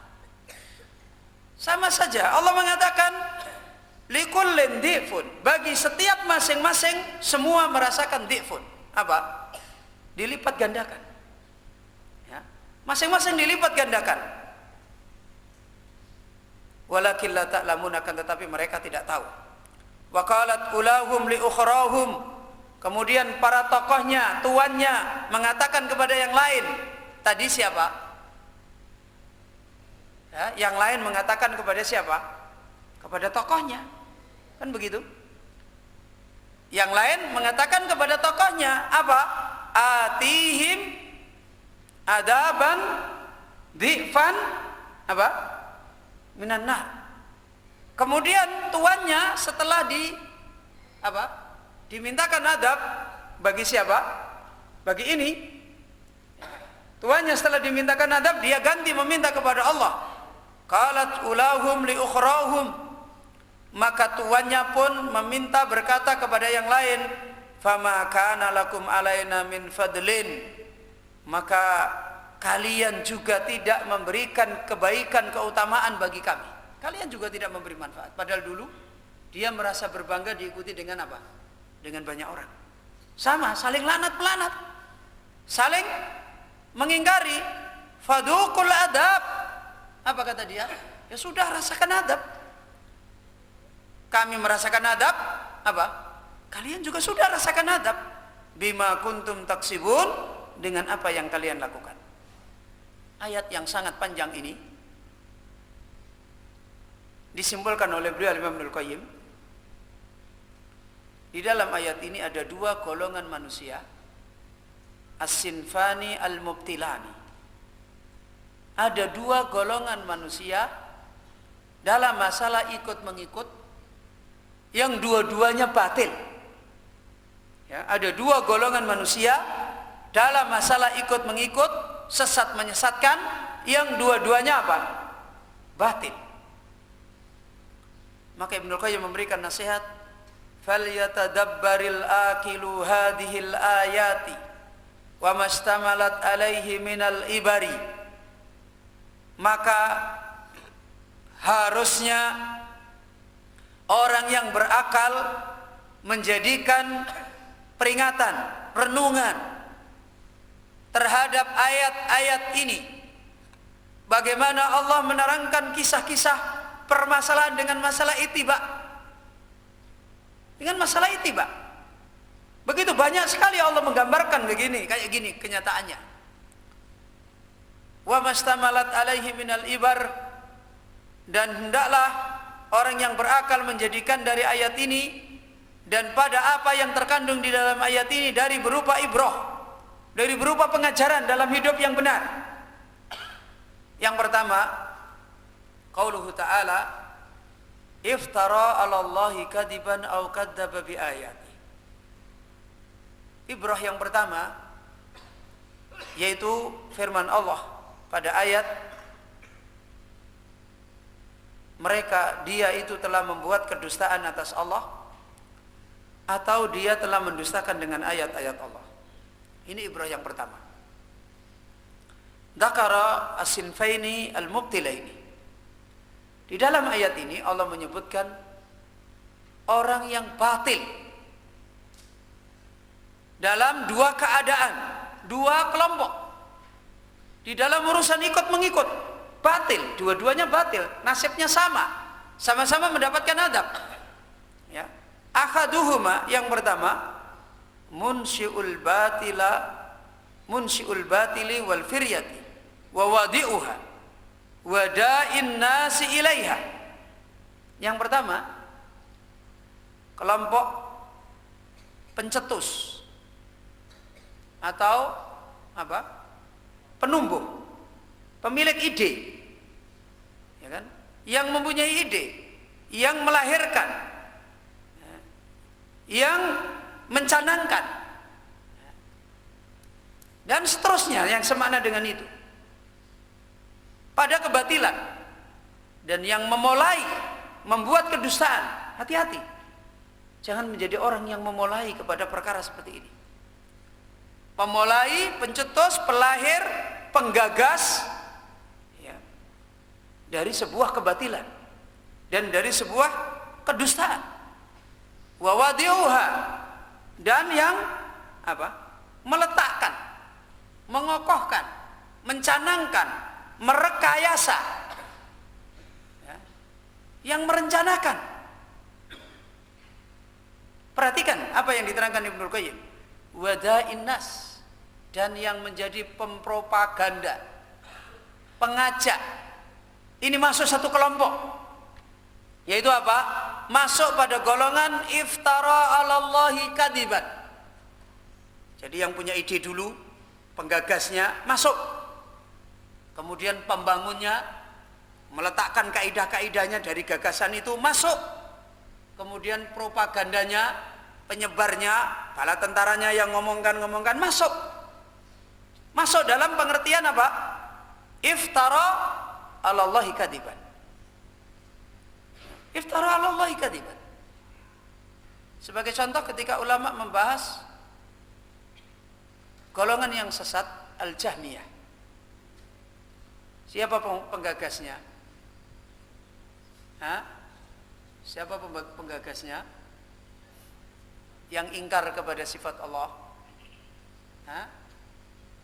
Sama saja Allah mengatakan likullin di'fun, bagi setiap masing-masing semua merasakan di'fun. Apa? Dilipat gandakan. Masing-masing dilipat gandakan. Walakin la ta'lamun, akan tetapi mereka tidak tahu. Wa qalat ulahum li ukhrahum, kemudian para tokohnya, tuannya mengatakan kepada yang lain. Tadi siapa? Ya, yang lain mengatakan kepada siapa? Kepada tokohnya. Kan begitu? Yang lain mengatakan kepada tokohnya apa? Atihim adaban di'fan apa? Minan nar. Kemudian tuannya setelah dimintakan adab bagi siapa? Bagi ini. Tuannya setelah dimintakan adab, dia ganti meminta kepada Allah. Qalat ulahum li ukhrahum, maka tuannya pun meminta, berkata kepada yang lain, fama kana lakum alaina min fadlin, maka kalian juga tidak memberikan kebaikan, keutamaan bagi kami. Kalian juga tidak memberi manfaat. Padahal dulu dia merasa berbangga diikuti dengan apa? Dengan banyak orang. Sama, saling lanat pelanat, saling mengingkari. Fadukul adab. Apa kata dia? Ya sudah, rasakan adab. Kami merasakan adab, apa? Kalian juga sudah rasakan adab. Bima kuntum taksibun, dengan apa yang kalian lakukan. Ayat yang sangat panjang ini disimpulkan oleh beliau Imam Ibnul Qayyim. Di dalam ayat ini ada dua golongan manusia, as-sinfani al-mubtilani. Ada dua golongan manusia dalam masalah ikut mengikut yang dua-duanya batil. Ya, ada dua golongan manusia dalam masalah ikut mengikut, sesat menyesatkan, yang dua-duanya apa? Batil. Maka Ibnul Qayyim memberikan nasihat, falyatadabbaril akilu hadhil ayati wa mastamalat alaihi minal ibari. Maka harusnya orang yang berakal menjadikan peringatan, renungan terhadap ayat-ayat ini. Bagaimana Allah menerangkan kisah-kisah permasalahan dengan masalah ittiba. Dengan masalah ittiba. Begitu banyak sekali Allah menggambarkan begini, kayak gini kenyataannya. Wa mastamalat alaihi minal ibar, dan hendaklah orang yang berakal menjadikan dari ayat ini dan pada apa yang terkandung di dalam ayat ini dari berupa ibrah, dari berupa pengajaran dalam hidup yang benar. Yang pertama, qauluhu ta'ala, iftara 'ala Allahi kadiban aw kadzdzaba bi ayati. Ibrah yang pertama yaitu firman Allah pada ayat, dia itu telah membuat kedustaan atas Allah, atau dia telah mendustakan dengan ayat-ayat Allah. Ini ibrah yang pertama. Dzakara as-sinfaini al-mubtilaini. Di dalam ayat ini Allah menyebutkan orang yang batil dalam dua keadaan, dua kelompok. Di dalam urusan ikut mengikut, batil, dua-duanya batil, nasibnya sama-sama mendapatkan adab. Ya. Akhaduhuma, yang pertama, munsyiul batili wal firyati wa wadi'uha wa da'in nasi ilaiha. Yang pertama, kelompok pencetus atau penumbuh, pemilik ide, ya kan? Yang mempunyai ide, yang melahirkan, yang mencanangkan, dan seterusnya yang semakna dengan itu pada kebatilan, dan yang memulai membuat kedustaan. Hati-hati, jangan menjadi orang yang memulai kepada perkara seperti ini. Pemulai, pencetus, pelahir, penggagas, ya, dari sebuah kebatilan dan dari sebuah kedustaan. Wa wadi'uha, dan yang meletakkan, mengokohkan, mencanangkan, merekayasa, ya, yang merencanakan. Perhatikan apa yang diterangkan Ibnu Qayyim. Wada'in nas, dan yang menjadi pempropaganda, pengajak. Ini masuk satu kelompok, yaitu apa? Masuk pada golongan iftara 'ala Allahi kadiban. Jadi yang punya ide dulu, penggagasnya masuk, kemudian pembangunnya meletakkan kaidah-kaidahnya dari gagasan itu masuk, kemudian propagandanya, penyebarnya, bala tentaranya yang ngomongkan masuk dalam pengertian apa? Iftara 'ala Allahi kadiban. Iftara 'ala Allahi kadiban. Sebagai contoh, ketika ulama membahas golongan yang sesat, Al-Jahmiyah, siapa penggagasnya? Siapa penggagasnya? Yang ingkar kepada sifat Allah?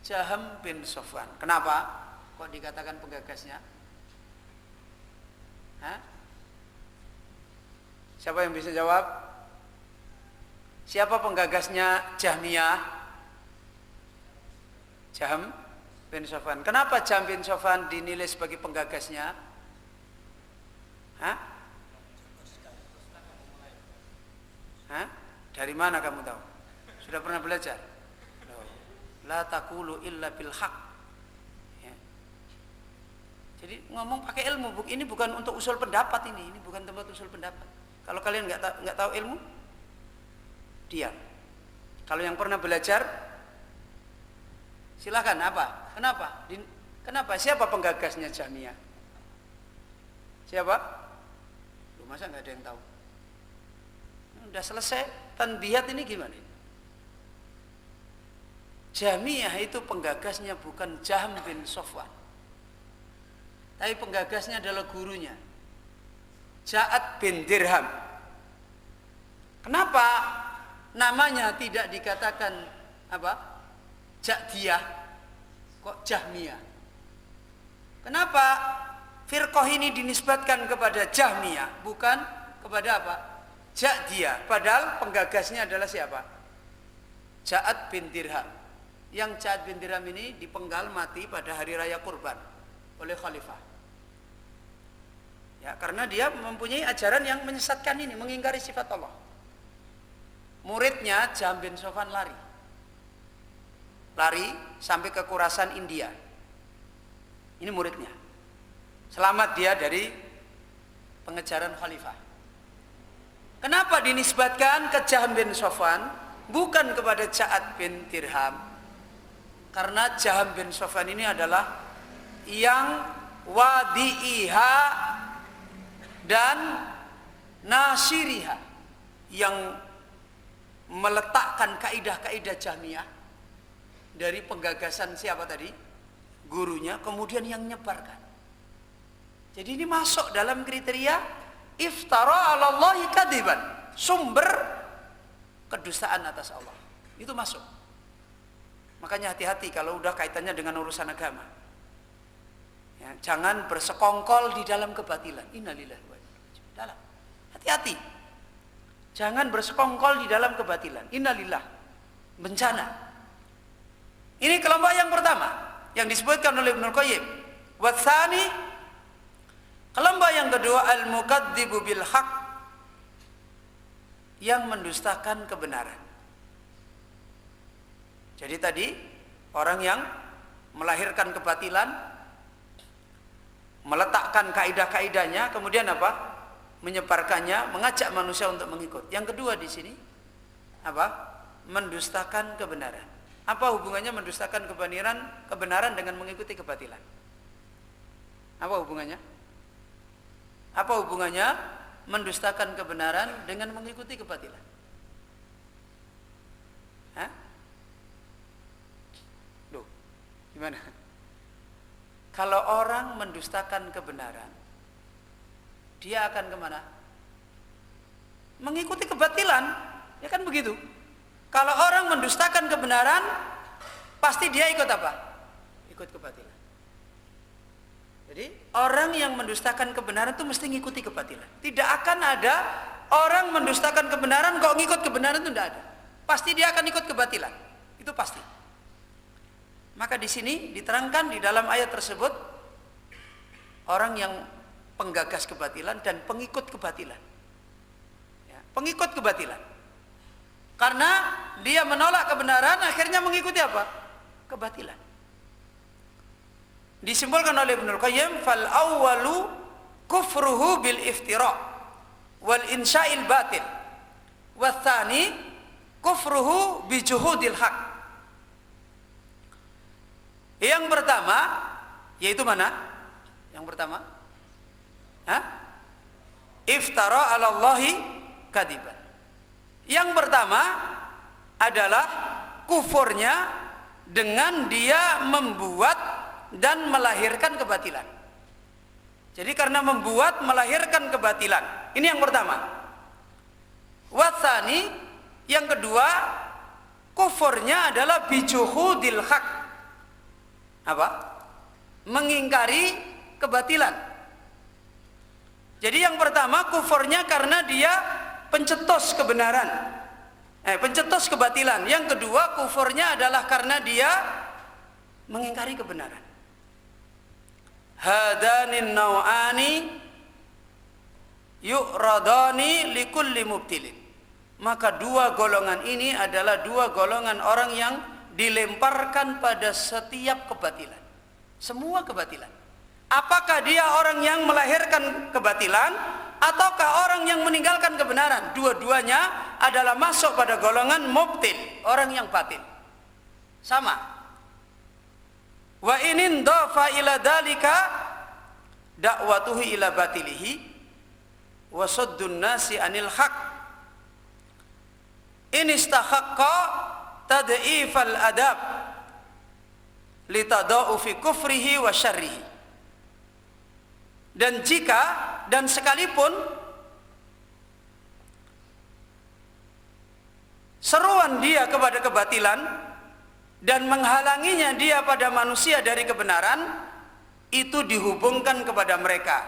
Jahm bin Safwan. Kenapa kok dikatakan penggagasnya? Siapa yang bisa jawab? Siapa penggagasnya Jahmiyah? Jahm bin Safwan. Kenapa Jahm bin Safwan dinilai sebagai penggagasnya? Dari mana kamu tahu? Sudah pernah belajar? La taqulu illa bil haq. Ya. Jadi ngomong pakai ilmu. Ini bukan untuk usul pendapat ini bukan tempat usul pendapat. Kalau kalian nggak tahu ilmu, diam. Kalau yang pernah belajar, silakan. Apa? Kenapa? Siapa penggagasnya Jahmiyah? Siapa? Masa nggak ada yang tahu? Udah selesai tanbihat ini gimana? Jahmiyah itu penggagasnya bukan Jahm bin Safwan, tapi penggagasnya adalah gurunya, Ja'ad bin Dirham. Kenapa namanya tidak dikatakan Ja'diyah, kok Jahmiyah? Kenapa firqah ini dinisbatkan kepada Jahmiyah, bukan kepada Ja'diyah? Padahal penggagasnya adalah siapa? Ja'ad bin Dirham. Yang Ja'ad bin Dirham ini dipenggal mati pada hari raya kurban oleh khalifah. Ya, karena dia mempunyai ajaran yang menyesatkan ini, mengingkari sifat Allah. Muridnya Jahm bin Safwan lari lari sampai ke Khurasan India. Ini muridnya. Selamat dia dari pengejaran khalifah. Kenapa dinisbatkan ke Jahm bin Safwan, bukan kepada Ja'ad bin Dirham? Karena Jahm bin Safwan ini adalah yang wadi'iha dan nasiriha, yang meletakkan kaidah-kaidah Jahmiyah dari penggagasan siapa tadi? Gurunya, kemudian yang nyebarkan. Jadi ini masuk dalam kriteria iftara 'ala Allahi kadziban, sumber kedustaan atas Allah. Itu masuk. Makanya hati-hati kalau udah kaitannya dengan urusan agama. Ya, jangan bersekongkol di dalam kebatilan. Innalillahi wa inna ilaihi raji'un. Dalam. Hati-hati. Jangan bersekongkol di dalam kebatilan. Innalillah. Bencana. Ini kelompok yang pertama yang disebutkan oleh Ibnu Qayyim. Watsani, kelompok yang kedua, al-mukadzibu bil haq, yang mendustakan kebenaran. Jadi tadi orang yang melahirkan kebatilan, meletakkan kaidah-kaidahnya, kemudian apa? Menyebarkannya, mengajak manusia untuk mengikut. Yang kedua di sini apa? Mendustakan kebenaran. Apa hubungannya mendustakan kebenaran dengan mengikuti kebatilan? Apa hubungannya? Apa hubungannya mendustakan kebenaran dengan mengikuti kebatilan? Hah? Loh, gimana? Kalau orang mendustakan kebenaran, dia akan kemana? Mengikuti kebatilan, ya kan begitu. Kalau orang mendustakan kebenaran, pasti dia ikut apa? Ikut kebatilan. Jadi orang yang mendustakan kebenaran itu mesti ngikuti kebatilan. Tidak akan ada orang mendustakan kebenaran kok ngikut kebenaran, itu tidak ada. Pasti dia akan ikut kebatilan. Itu pasti. Maka di sini diterangkan di dalam ayat tersebut orang yang penggagas kebatilan dan pengikut kebatilan. Ya, pengikut kebatilan. Karena dia menolak kebenaran, akhirnya mengikuti apa? Kebatilan. Disimpulkan oleh Ibnu Qayyim, fal awwalu kufruhu bil iftira wal insya'il batil, wa tsani kufruhu bi juhudil haq. Yang pertama yaitu mana? Yang pertama, iftara 'ala Allahi kadziban. Yang pertama adalah kufurnya dengan dia membuat dan melahirkan kebatilan. Jadi karena membuat melahirkan kebatilan. Ini yang pertama. Watsani, yang kedua, kufurnya adalah bijuhudil haq. Apa? Mengingkari kebatilan. Jadi yang pertama kufurnya karena dia pencetus kebenaran, pencetus kebatilan. Yang kedua kufurnya adalah karena dia mengingkari kebenaran. Hadanin nau'ani yu'radani likulli mubtilin. Maka dua golongan ini adalah dua golongan orang yang dilemparkan pada setiap kebatilan. Semua kebatilan. Apakah dia orang yang melahirkan kebatilan ataukah orang yang meninggalkan kebenaran? Dua-duanya adalah masuk pada golongan mubtil, orang yang batil. Sama. Wa inin dhafa ila dalika da'watuhu ila batilihi wa saddun nasi anil haq. In istahaqqa tad'ifal adab litadau fi kufrihi wa syarrihi. Dan jika dan sekalipun seruan dia kepada kebatilan dan menghalanginya dia pada manusia dari kebenaran, itu dihubungkan kepada mereka.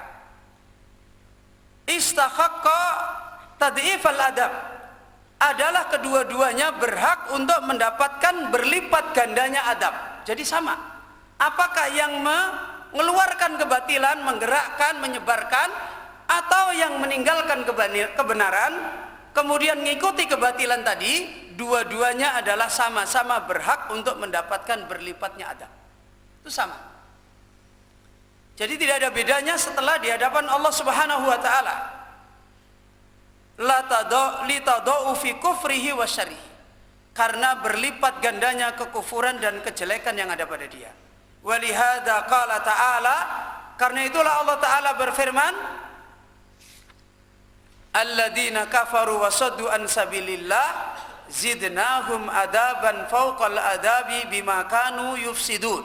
Istahaqqa tad'ifal adab, adalah kedua-duanya berhak untuk mendapatkan berlipat gandanya adab. Jadi sama. Apakah yang mengeluarkan kebatilan, menggerakkan, menyebarkan, atau yang meninggalkan kebenaran, kemudian mengikuti kebatilan tadi, dua-duanya adalah sama-sama berhak untuk mendapatkan berlipatnya adab. Itu sama. Jadi tidak ada bedanya setelah di hadapan Allah Subhanahu wa taala. La tadau fi kufrihi wa syarrihi. Karena berlipat gandanya kekufuran dan kejelekan yang ada pada dia. Walihada qala ta'ala, karena itulah Allah taala berfirman, alladzina kafaru wa saddu an sabilillah zidnahum adaban fawqal adabi bima kanu yufsidun.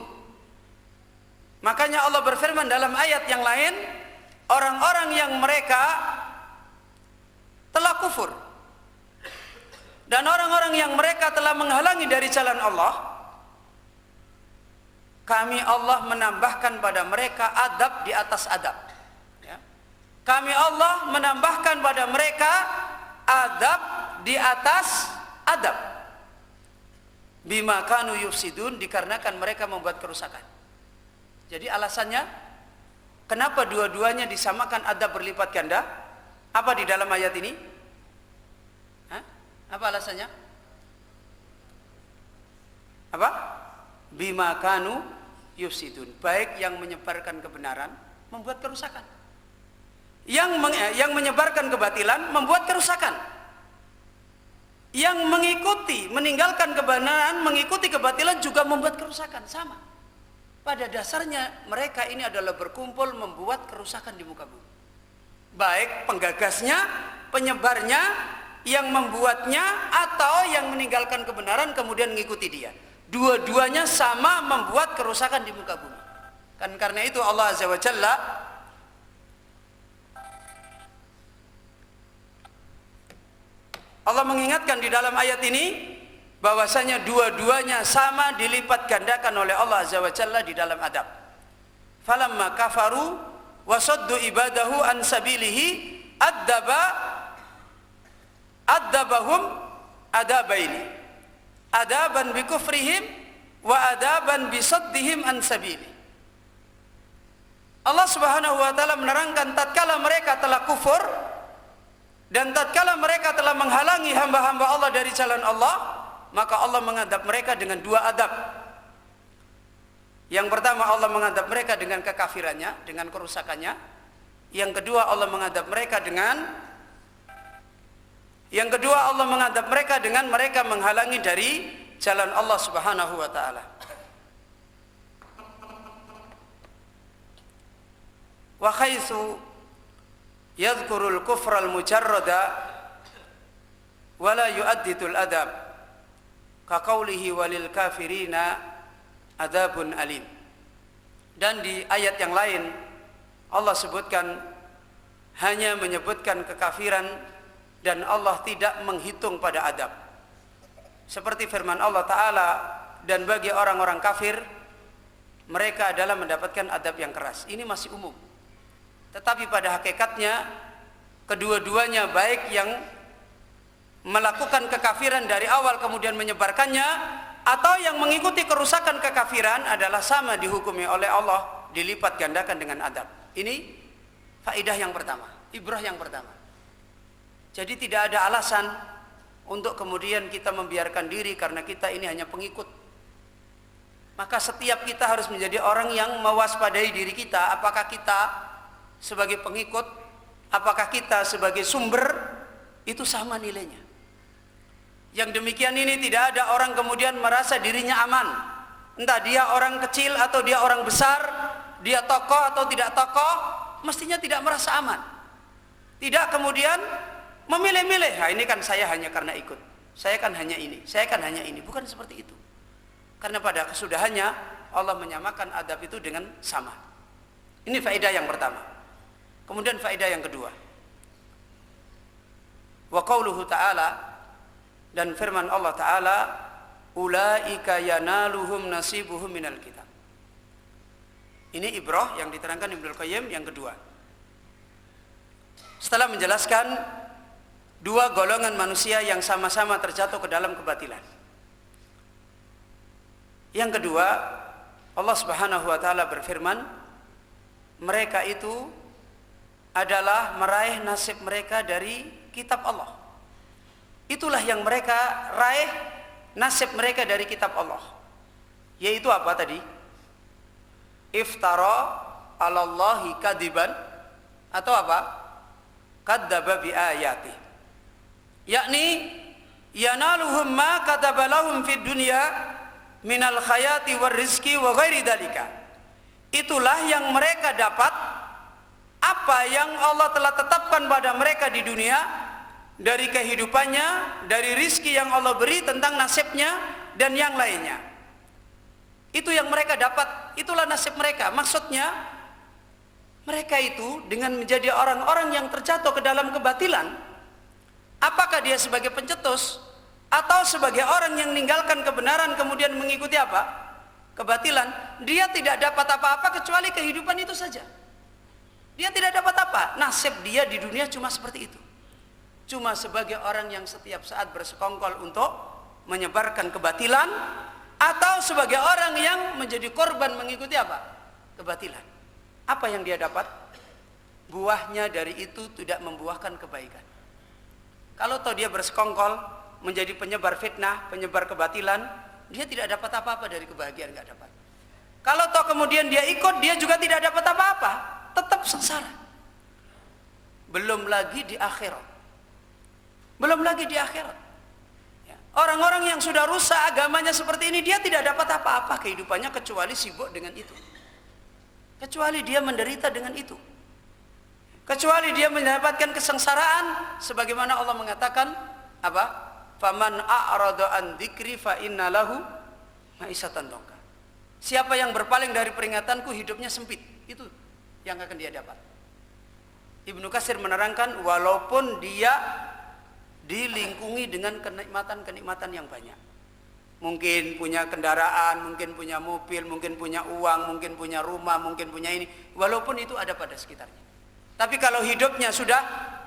Makanya Allah berfirman dalam ayat yang lain, orang-orang yang mereka telah kufur dan orang-orang yang mereka telah menghalangi dari jalan Allah, kami Allah menambahkan pada mereka adab di atas adab. Kami Allah menambahkan pada mereka adab di atas adab. Bima kanu yufsidun, dikarenakan mereka membuat kerusakan. Jadi alasannya kenapa dua-duanya disamakan adab berlipat ganda? Apa di dalam ayat ini? Hah? Apa alasannya? Apa? Bima kanu yufsidun. Baik yang menyebarkan kebenaran membuat kerusakan, yang menyebarkan kebatilan membuat kerusakan, yang mengikuti meninggalkan kebenaran mengikuti kebatilan juga membuat kerusakan. Sama. Pada dasarnya mereka ini adalah berkumpul membuat kerusakan di muka bumi. Baik penggagasnya, penyebarnya, yang membuatnya, atau yang meninggalkan kebenaran kemudian mengikuti dia. Dua-duanya sama membuat kerusakan di muka bumi. Kan karena itu Allah Azza wa Jalla Allah mengingatkan di dalam ayat ini bahwasanya dua-duanya sama dilipat gandakan oleh Allah Azza wa Jalla di dalam adab. Falamma kafaru wa saddu ibadahu an sabilihi adabahum adabaini. Adaban bi kufrihim wa adaban bi saddihim an sabili. Allah Subhanahu wa taala menerangkan tatkala mereka telah kufur dan tatkala mereka telah menghalangi hamba-hamba Allah dari jalan Allah, maka Allah mengadab mereka dengan dua adab. Yang pertama Allah mengadab mereka dengan kekafirannya, dengan kerusakannya. Yang kedua Allah mengadab mereka dengan mereka menghalangi dari jalan Allah Subhanahu wa taala. Wa haitsu yadhkurul kufral mujarrada wa la yu'additul adab kaqaulihi walil kafirina adzabun alim. Dan di ayat yang lain Allah sebutkan hanya menyebutkan kekafiran dan Allah tidak menghitung pada adab. Seperti firman Allah taala, dan bagi orang-orang kafir mereka adalah mendapatkan adab yang keras. Ini masih umum. Tetapi pada hakikatnya kedua-duanya, baik yang melakukan kekafiran dari awal kemudian menyebarkannya atau yang mengikuti kerusakan kekafiran, adalah sama dihukumi oleh Allah, dilipat gandakan dengan adab. Ini faedah yang pertama, ibrah yang pertama. Jadi tidak ada alasan untuk kemudian kita membiarkan diri karena kita ini hanya pengikut. Maka setiap kita harus menjadi orang yang mewaspadai diri kita, apakah kita sebagai pengikut, apakah kita sebagai sumber, itu sama nilainya. Yang demikian ini tidak ada orang kemudian merasa dirinya aman, entah dia orang kecil atau dia orang besar, dia tokoh atau tidak tokoh, mestinya tidak merasa aman. Tidak kemudian memilih-milih, nah ini kan saya hanya karena ikut, saya kan hanya ini, saya kan hanya ini. Bukan seperti itu. Karena pada kesudahannya Allah menyamakan adab itu dengan sama. Ini faedah yang pertama. Kemudian faedah yang kedua, wa qauluhu ta'ala, dan firman Allah ta'ala, ulaika yanaluhum nasibuhum minal kitab. Ini ibrah yang diterangkan Ibnu Qayyim yang kedua. Setelah menjelaskan dua golongan manusia yang sama-sama terjatuh ke dalam kebatilan. Yang kedua, Allah Subhanahu wa taala berfirman, mereka itu adalah meraih nasib mereka dari kitab Allah. Itulah yang mereka raih nasib mereka dari kitab Allah. Yaitu apa tadi? Iftara 'alallahi kadiban, atau apa? Kadzdzaba bi ayati. Yakni yanaluhum ma kataba lahum fid dunya minal khayati war rizqi wa ghairi dalika. Itulah yang mereka dapat apa yang Allah telah tetapkan pada mereka di dunia dari kehidupannya, dari rizki yang Allah beri tentang nasibnya dan yang lainnya. Itu yang mereka dapat, itulah nasib mereka. Maksudnya mereka itu dengan menjadi orang-orang yang terjatuh ke dalam kebatilan, apakah dia sebagai pencetus atau sebagai orang yang meninggalkan kebenaran kemudian mengikuti apa? Kebatilan, dia tidak dapat apa-apa kecuali kehidupan itu saja. Dia tidak dapat apa? Nasib dia di dunia cuma seperti itu. Cuma sebagai orang yang setiap saat bersekongkol untuk menyebarkan kebatilan, atau sebagai orang yang menjadi korban mengikuti apa? Kebatilan. Apa yang dia dapat? Buahnya dari itu tidak membuahkan kebaikan. Kalau toh dia bersekongkol menjadi penyebar fitnah, penyebar kebatilan, dia tidak dapat apa-apa dari kebahagiaan, nggak dapat. Kalau toh kemudian dia ikut, dia juga tidak dapat apa-apa, tetap sengsara. Belum lagi di akhirat. Belum lagi di akhirat. Orang-orang yang sudah rusak agamanya seperti ini, dia tidak dapat apa-apa kehidupannya kecuali sibuk dengan itu. Kecuali dia menderita dengan itu. Kecuali dia mendapatkan kesengsaraan, sebagaimana Allah mengatakan apa? Faman a'rada an dzikri fa inna lahu ma'isatan dongka. Siapa yang berpaling dari peringatanku, hidupnya sempit. Itu yang akan dia dapat. Ibnu Katsir menerangkan, walaupun dia dilingkungi dengan kenikmatan-kenikmatan yang banyak. Mungkin punya kendaraan, mungkin punya mobil, mungkin punya uang, mungkin punya rumah, mungkin punya ini. Walaupun itu ada pada sekitarnya. Tapi kalau hidupnya sudah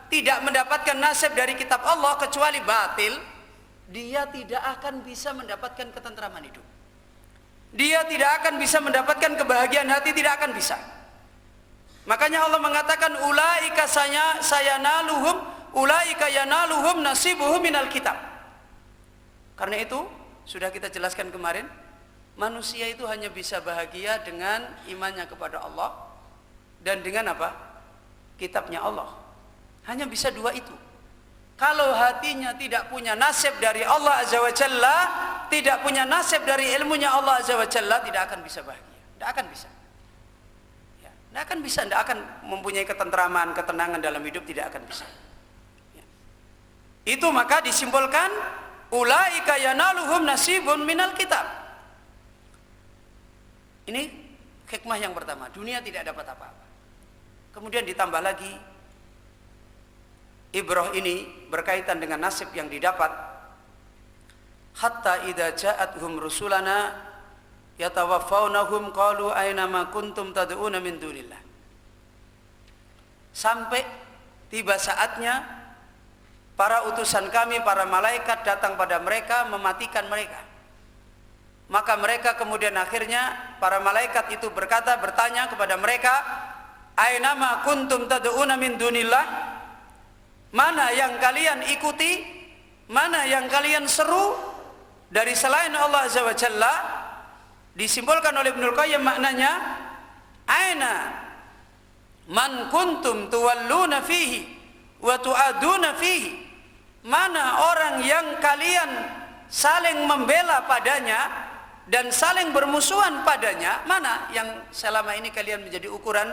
tidak mendapatkan nasib dari kitab Allah kecuali batil, dia tidak akan bisa mendapatkan ketentraman hidup. Dia tidak akan bisa mendapatkan kebahagiaan hati, tidak akan bisa. Makanya Allah mengatakan ulaika sayanaluhum ulaika yanaluhum nasibuhum minal kitab. Karena itu sudah kita jelaskan kemarin, manusia itu hanya bisa bahagia dengan imannya kepada Allah dan dengan apa? Kitabnya Allah. Hanya bisa dua itu. Kalau hatinya tidak punya nasib dari Allah Azza wa Jalla, tidak punya nasib dari ilmunya Allah Azza wa Jalla, tidak akan bisa bahagia. Tidak akan bisa. Ya, tidak akan bisa, tidak akan mempunyai ketentraman, ketenangan dalam hidup, tidak akan bisa. Itu maka disimpulkan ulaika yanaluhum nasibun minal kitab. Ini hikmah yang pertama, dunia tidak dapat apa-apa. Kemudian ditambah lagi ibrah ini berkaitan dengan nasib yang didapat. Hatta idza ja'atuhum rusulana yatawaffawnahum qalu aina ma kuntum tad'una min dunillah. Sampai tiba saatnya para utusan kami, para malaikat datang pada mereka mematikan mereka. Maka mereka kemudian akhirnya para malaikat itu bertanya kepada mereka, aina ma kuntum tad'una min dunillah? Mana yang kalian ikuti? Mana yang kalian seru dari selain Allah Azza wa Jalla? Disimpulkan oleh Ibnul Qayyim maknanya, aina man kuntum tuwalluna fihi wa tu'aduna fihi? Mana orang yang kalian saling membela padanya dan saling bermusuhan padanya? Mana yang selama ini kalian menjadi ukuran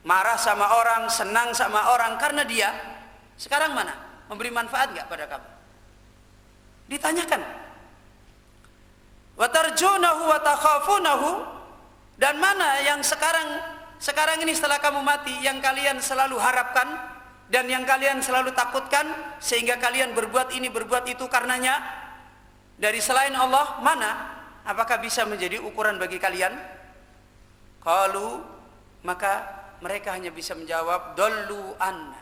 marah sama orang, senang sama orang karena dia? Sekarang mana? Memberi manfaat enggak pada kamu? Ditanyakan. Wa tarjunahu wa takhafunahu, dan mana yang sekarang ini setelah kamu mati yang kalian selalu harapkan dan yang kalian selalu takutkan sehingga kalian berbuat ini berbuat itu karenanya dari selain Allah? Mana? Apakah bisa menjadi ukuran bagi kalian? Qalu, maka mereka hanya bisa menjawab dollu anna.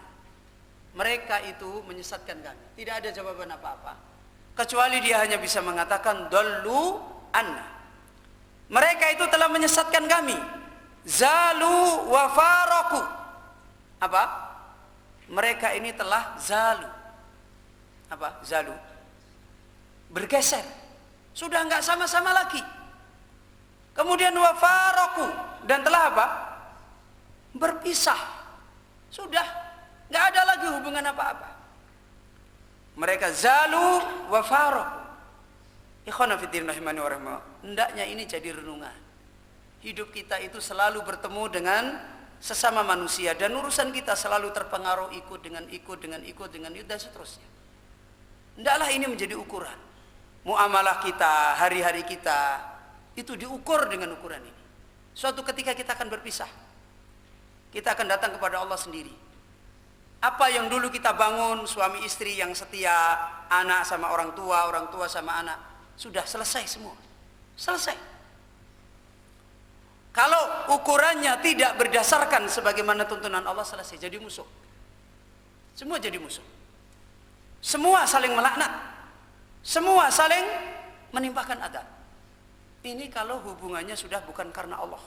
Mereka itu menyesatkan kami. Tidak ada jawaban apa-apa kecuali dia hanya bisa mengatakan dollu anna. Mereka itu telah menyesatkan kami. Zalu wa faraku. Apa? Mereka ini telah zalu. apa? Zalu. Bergeser. Sudah enggak sama-sama lagi. Kemudian wafaraku, dan telah apa? Berpisah. Sudah enggak ada lagi hubungan apa-apa. Mereka zalu wafaraku. Ikhwana fiddin rahimani wa rahimah. Hendaknya ini jadi renungan. Hidup kita itu selalu bertemu dengan sesama manusia, dan urusan kita selalu terpengaruh ikut dengan dan seterusnya. Hendaklah ini menjadi ukuran. Muamalah kita, hari-hari kita itu diukur dengan ukuran ini. Suatu ketika kita akan berpisah. Kita akan datang kepada Allah sendiri. Apa yang dulu kita bangun, suami istri yang setia, anak sama orang tua sama anak, sudah selesai semua. Selesai. Kalau ukurannya tidak berdasarkan sebagaimana tuntunan Allah, selesai, jadi musuh. Semua jadi musuh. Semua saling melaknat. Semua saling menimpakan adab. Ini kalau hubungannya sudah bukan karena Allah.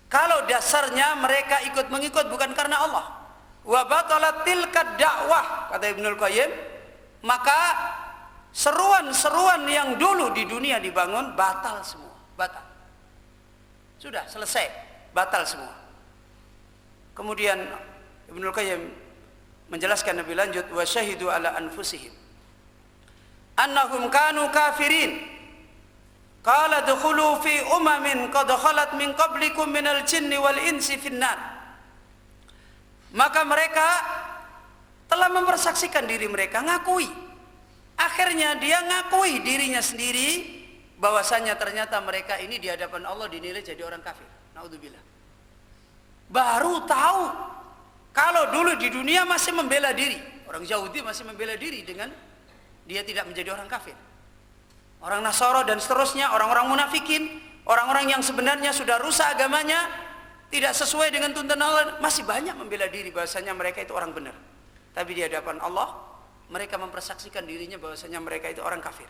Kalau dasarnya mereka ikut mengikut bukan karena Allah. Wa batalat tilka dakwah, kata Ibnul Qayyim, maka seruan-seruan yang dulu di dunia dibangun batal semua, batal. Sudah selesai, batal semua. Kemudian Ibnul Qayyim menjelaskan lebih lanjut, wa syahidu ala anfusihim annahum kanu kafirin. Qala dukhulu fi umamin qad khalat min qablikum minal jinni wal insi finnar. Maka mereka telah mempersaksikan diri mereka, ngakui. Akhirnya dia ngakui dirinya sendiri bahwasanya ternyata mereka ini di hadapan Allah dinilai jadi orang kafir. Naudzubillah. Baru tahu kalau dulu di dunia masih membela diri. Orang Yahudi masih membela diri dengan dia tidak menjadi orang kafir. Orang Nasara dan seterusnya, orang-orang munafikin, orang-orang yang sebenarnya sudah rusak agamanya, tidak sesuai dengan tuntunan Allah, masih banyak membela diri bahwasanya mereka itu orang benar. Tapi di hadapan Allah, mereka mempersaksikan dirinya bahwasanya mereka itu orang kafir.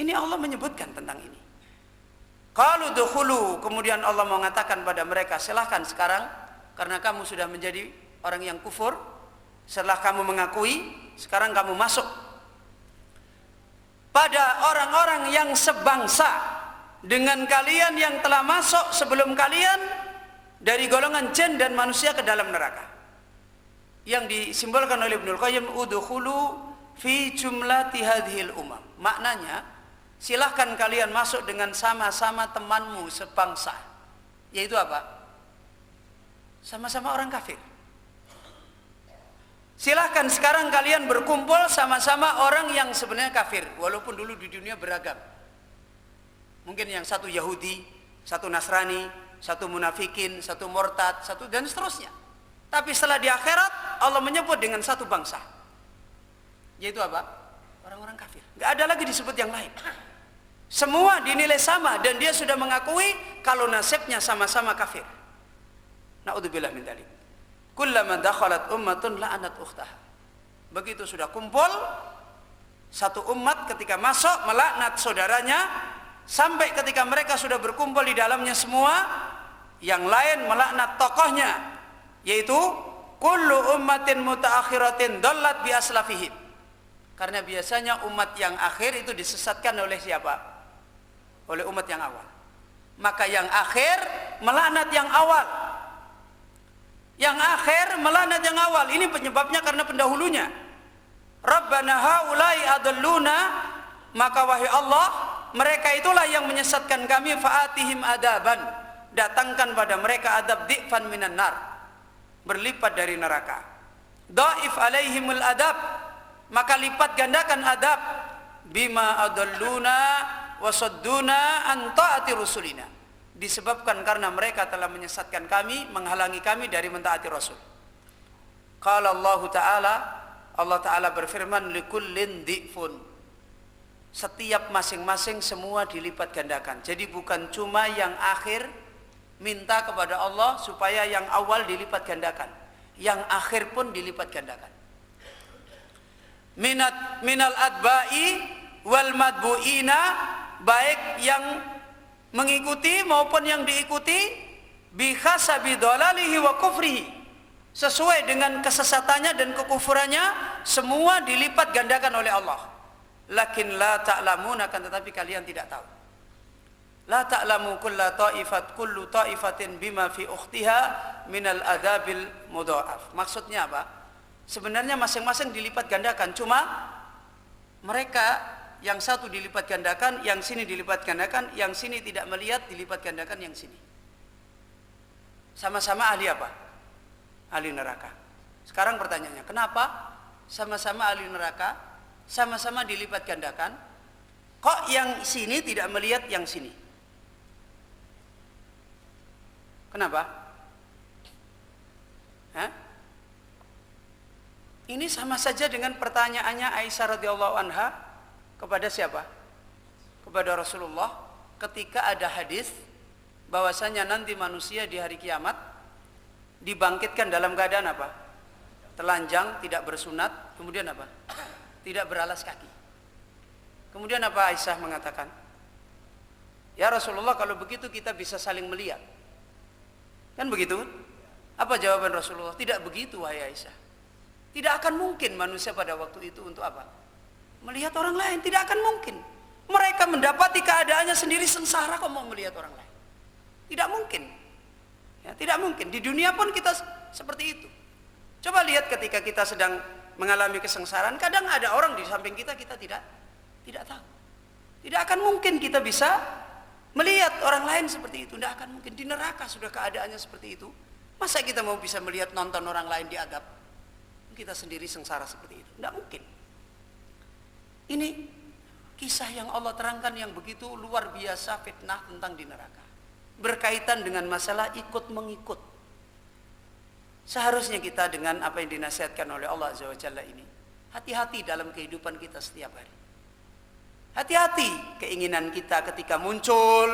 Ini Allah menyebutkan tentang ini. Qalu dukhulu, kemudian Allah mengatakan pada mereka, silahkan sekarang, karena kamu sudah menjadi orang yang kufur, setelah kamu mengakui, sekarang kamu masuk pada orang-orang yang sebangsa dengan kalian yang telah masuk sebelum kalian dari golongan jin dan manusia ke dalam neraka. Yang disimbolkan oleh Ibnul Qayyim, udkhulu fi jumlati hadhil umam. Maknanya, silahkan kalian masuk dengan sama-sama temanmu sebangsa. Yaitu apa? Sama-sama orang kafir. Silahkan sekarang kalian berkumpul sama-sama orang yang sebenarnya kafir, walaupun dulu di dunia beragam. Mungkin yang satu Yahudi, satu Nasrani, satu munafikin, satu murtad, satu dan seterusnya. Tapi setelah di akhirat Allah menyebut dengan satu bangsa. Yaitu apa? Orang-orang kafir. Gak ada lagi disebut yang lain. Semua dinilai sama dan dia sudah mengakui kalau nasibnya sama-sama kafir. Na'udzubillah min dzalik. Kullama dakhalat ummatun la'anat ukhtaha. Begitu sudah kumpul satu umat, ketika masuk melaknat saudaranya, sampai ketika mereka sudah berkumpul di dalamnya semua, yang lain melaknat tokohnya, yaitu kullu ummatin mutaakhiratin dallat bi aslafihim. Karena biasanya umat yang akhir itu disesatkan oleh siapa? Oleh umat yang awal. Maka yang akhir melaknat yang awal. Yang akhir melaknat yang awal. Ini penyebabnya karena pendahulunya. Rabbana haulai adalluna, maka wahai Allah, mereka itulah yang menyesatkan kami, fa'atihim adaban, datangkan pada mereka adab di'fan minan nar, berlipat dari neraka. Dhaif alaihimul adab, maka lipat gandakan adab, bima adalluna wasadduna an ta'ati rusulina, disebabkan karena mereka telah menyesatkan kami, menghalangi kami dari mentaati Rasul. Qala Allah Ta'ala, Allah Ta'ala berfirman, likullin di'fun, setiap masing-masing semua dilipat gandakan. Jadi bukan cuma yang akhir minta kepada Allah supaya yang awal dilipat gandakan, yang akhir pun dilipat gandakan. Minal adba'i wal madbu'ina, baik yang mengikuti maupun yang diikuti, bikhasabi dhalalihi wa kufrihi, sesuai dengan kesesatannya dan kekufurannya, semua dilipat gandakan oleh Allah. Lakin la ta'lamun, akan tetapi kalian tidak tahu. La ta'lamu kullu ta'ifatin bima fi ukhtiha minal adabil mudha'af. Maksudnya apa? Sebenarnya masing-masing dilipat gandakan, cuma mereka yang satu dilipat gandakan, yang sini dilipat gandakan, yang sini tidak melihat dilipat gandakan yang sini. Sama-sama ahli apa? Ahli neraka. Sekarang pertanyaannya, kenapa sama-sama ahli neraka, sama-sama dilipat gandakan, kok yang sini tidak melihat yang sini? Kenapa? Hah? Ini sama saja dengan pertanyaannya Aisyah radhiyallahu anha kepada siapa? Kepada Rasulullah ketika ada hadis bahwasanya nanti manusia di hari kiamat dibangkitkan dalam keadaan apa? Telanjang, tidak bersunat, kemudian apa? Tidak beralas kaki. Kemudian apa Aisyah mengatakan? Ya Rasulullah, kalau begitu kita bisa saling melihat. Kan begitu? Apa jawaban Rasulullah? Tidak begitu wahai Aisyah. Tidak akan mungkin manusia pada waktu itu untuk apa? Melihat orang lain, tidak akan mungkin. Mereka mendapati keadaannya sendiri sengsara kok mau melihat orang lain. Tidak mungkin. Ya, tidak mungkin. Di dunia pun kita seperti itu. Coba lihat ketika kita sedang mengalami kesengsaraan, kadang ada orang di samping kita, kita tidak tahu. Tidak akan mungkin kita bisa melihat orang lain seperti itu. Tidak akan mungkin. Di neraka sudah keadaannya seperti itu. Masa kita mau bisa melihat nonton orang lain diadab? Kita sendiri sengsara seperti itu. Tidak mungkin. Ini kisah yang Allah terangkan yang begitu luar biasa, fitnah tentang di neraka. Berkaitan dengan masalah ikut mengikut. Seharusnya kita dengan apa yang dinasihatkan oleh Allah Azza wa Jalla ini, hati-hati dalam kehidupan kita setiap hari. Hati-hati keinginan kita ketika muncul,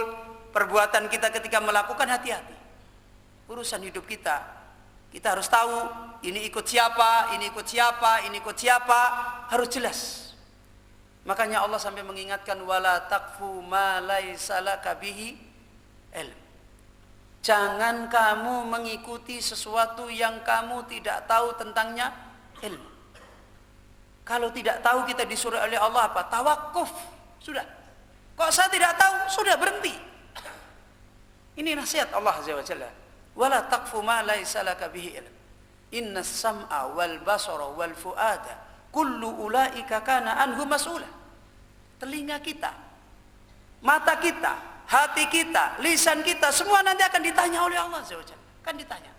perbuatan kita ketika melakukan, hati-hati. Urusan hidup kita harus tahu ini ikut siapa, ini ikut siapa, ini ikut siapa, harus jelas. Makanya Allah sampai mengingatkan wala taqfu ma laisa laka bihi ilm. Jangan kamu mengikuti sesuatu yang kamu tidak tahu tentangnya ilmu. Kalau tidak tahu kita disuruh oleh Allah apa? Tawakuf. Sudah. Kok saya tidak tahu? Sudah, berhenti. Ini nasihat Allah Azza wa Jalla. Wala taqfu ma laisa laka bihi ilm. Innas sam'a wal basara wal fuada kullu ulaika kana anhu mas'ula. Telinga kita, mata kita, hati kita, lisan kita, semua nanti akan ditanya oleh Allah Azza wa Jalla. Kan ditanya.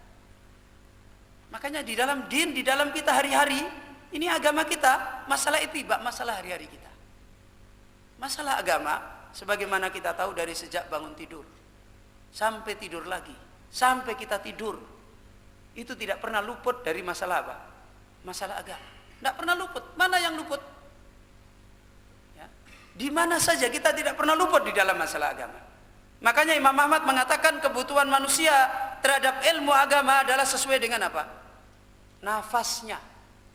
Makanya di dalam din, di dalam kita hari-hari, ini agama kita, masalah ittiba, masalah hari-hari kita. Masalah agama, sebagaimana kita tahu dari sejak bangun tidur sampai tidur lagi, sampai kita tidur, itu tidak pernah luput dari masalah apa? Masalah agama. Tidak pernah luput. Mana yang luput? Ya. Di mana saja kita tidak pernah luput di dalam masalah agama. Makanya Imam Ahmad mengatakan kebutuhan manusia terhadap ilmu agama adalah sesuai dengan apa? Nafasnya.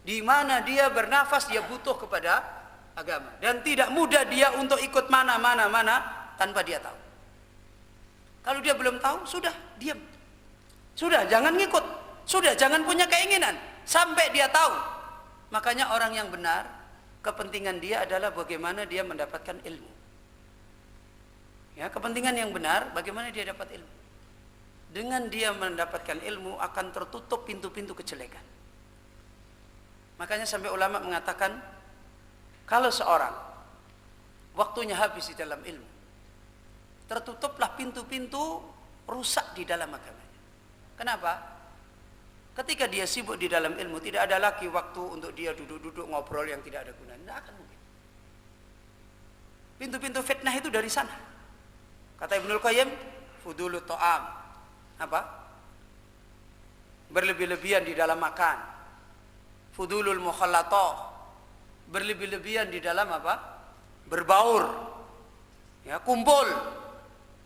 Di mana dia bernafas, dia butuh kepada agama. Dan tidak mudah dia untuk ikut mana tanpa dia tahu. Kalau dia belum tahu, sudah, diam. Sudah, jangan ngikut. Sudah, jangan punya keinginan. Sampai dia tahu. Makanya orang yang benar, kepentingan dia adalah bagaimana dia mendapatkan ilmu. Ya, kepentingan yang benar, bagaimana dia dapat ilmu. Dengan dia mendapatkan ilmu, akan tertutup pintu-pintu kejelekan. Makanya sampai ulama mengatakan, kalau seorang waktunya habis di dalam ilmu, tertutuplah pintu-pintu rusak di dalam agamanya. Kenapa? Ketika dia sibuk di dalam ilmu, tidak ada lagi waktu untuk dia duduk-duduk ngobrol yang tidak ada gunanya. Tidak akan mungkin. Pintu-pintu fitnah itu dari sana. Kata Ibnul Qayyim, fudulu ta'am. Apa? Berlebih-lebihan di dalam makan. Fudulul mukhallatah. Berlebih-lebihan di dalam apa? Berbaur. Ya, kumpul.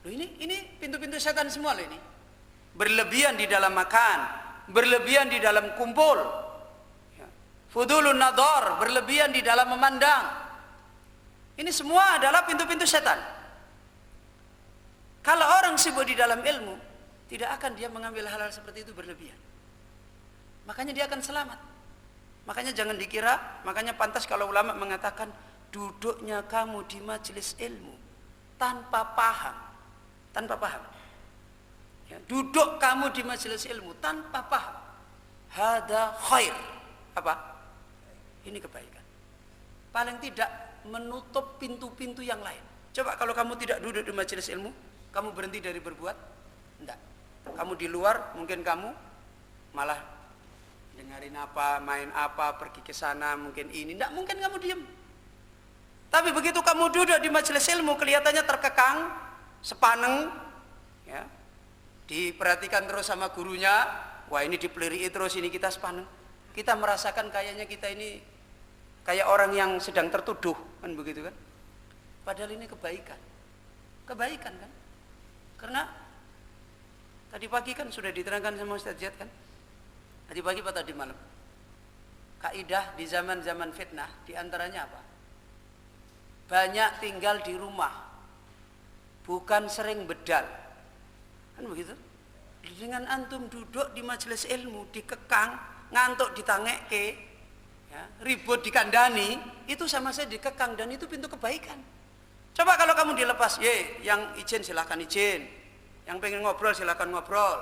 Loh, ini pintu-pintu setan semua loh ini. Berlebihan di dalam makan, berlebihan di dalam kumpul. Ya. Fudulun nadhar, berlebihan di dalam memandang. Ini semua adalah pintu-pintu setan. Kalau orang sibuk di dalam ilmu, tidak akan dia mengambil hal-hal seperti itu berlebihan. Makanya dia akan selamat. Makanya jangan dikira, makanya pantas kalau ulama mengatakan duduknya kamu di majelis ilmu tanpa paham, tanpa paham. Ya, duduk kamu di majelis ilmu tanpa paham. Hada khair. Apa? Ini kebaikan. Paling tidak menutup pintu-pintu yang lain. Coba kalau kamu tidak duduk di majelis ilmu, kamu berhenti dari berbuat? Enggak. Kamu di luar, mungkin kamu malah dengerin apa, main apa, pergi ke sana, mungkin ini. Enggak mungkin kamu diam. Tapi begitu kamu duduk di majelis ilmu, kelihatannya terkekang, sepaneng, ya, diperhatikan terus sama gurunya. Wah, ini dipeliri terus, ini kita sepaneng. Kita merasakan kayaknya kita ini kayak orang yang sedang tertuduh, kan begitu kan? Padahal ini kebaikan. Kebaikan kan? Karena tadi pagi kan sudah diterangkan sama Ustaz Jad kan? Tadi pagi atau tadi malam? Kaidah di zaman-zaman fitnah diantaranya apa? Banyak tinggal di rumah, bukan sering bedal. Kan begitu? Dengan antum duduk di majelis ilmu, dikekang, ngantuk ditangeke, ya, ribut dikandani, itu sama saya dikekang dan itu pintu kebaikan. Coba kalau kamu dilepas, yang izin silakan izin, yang pengen ngobrol silakan ngobrol,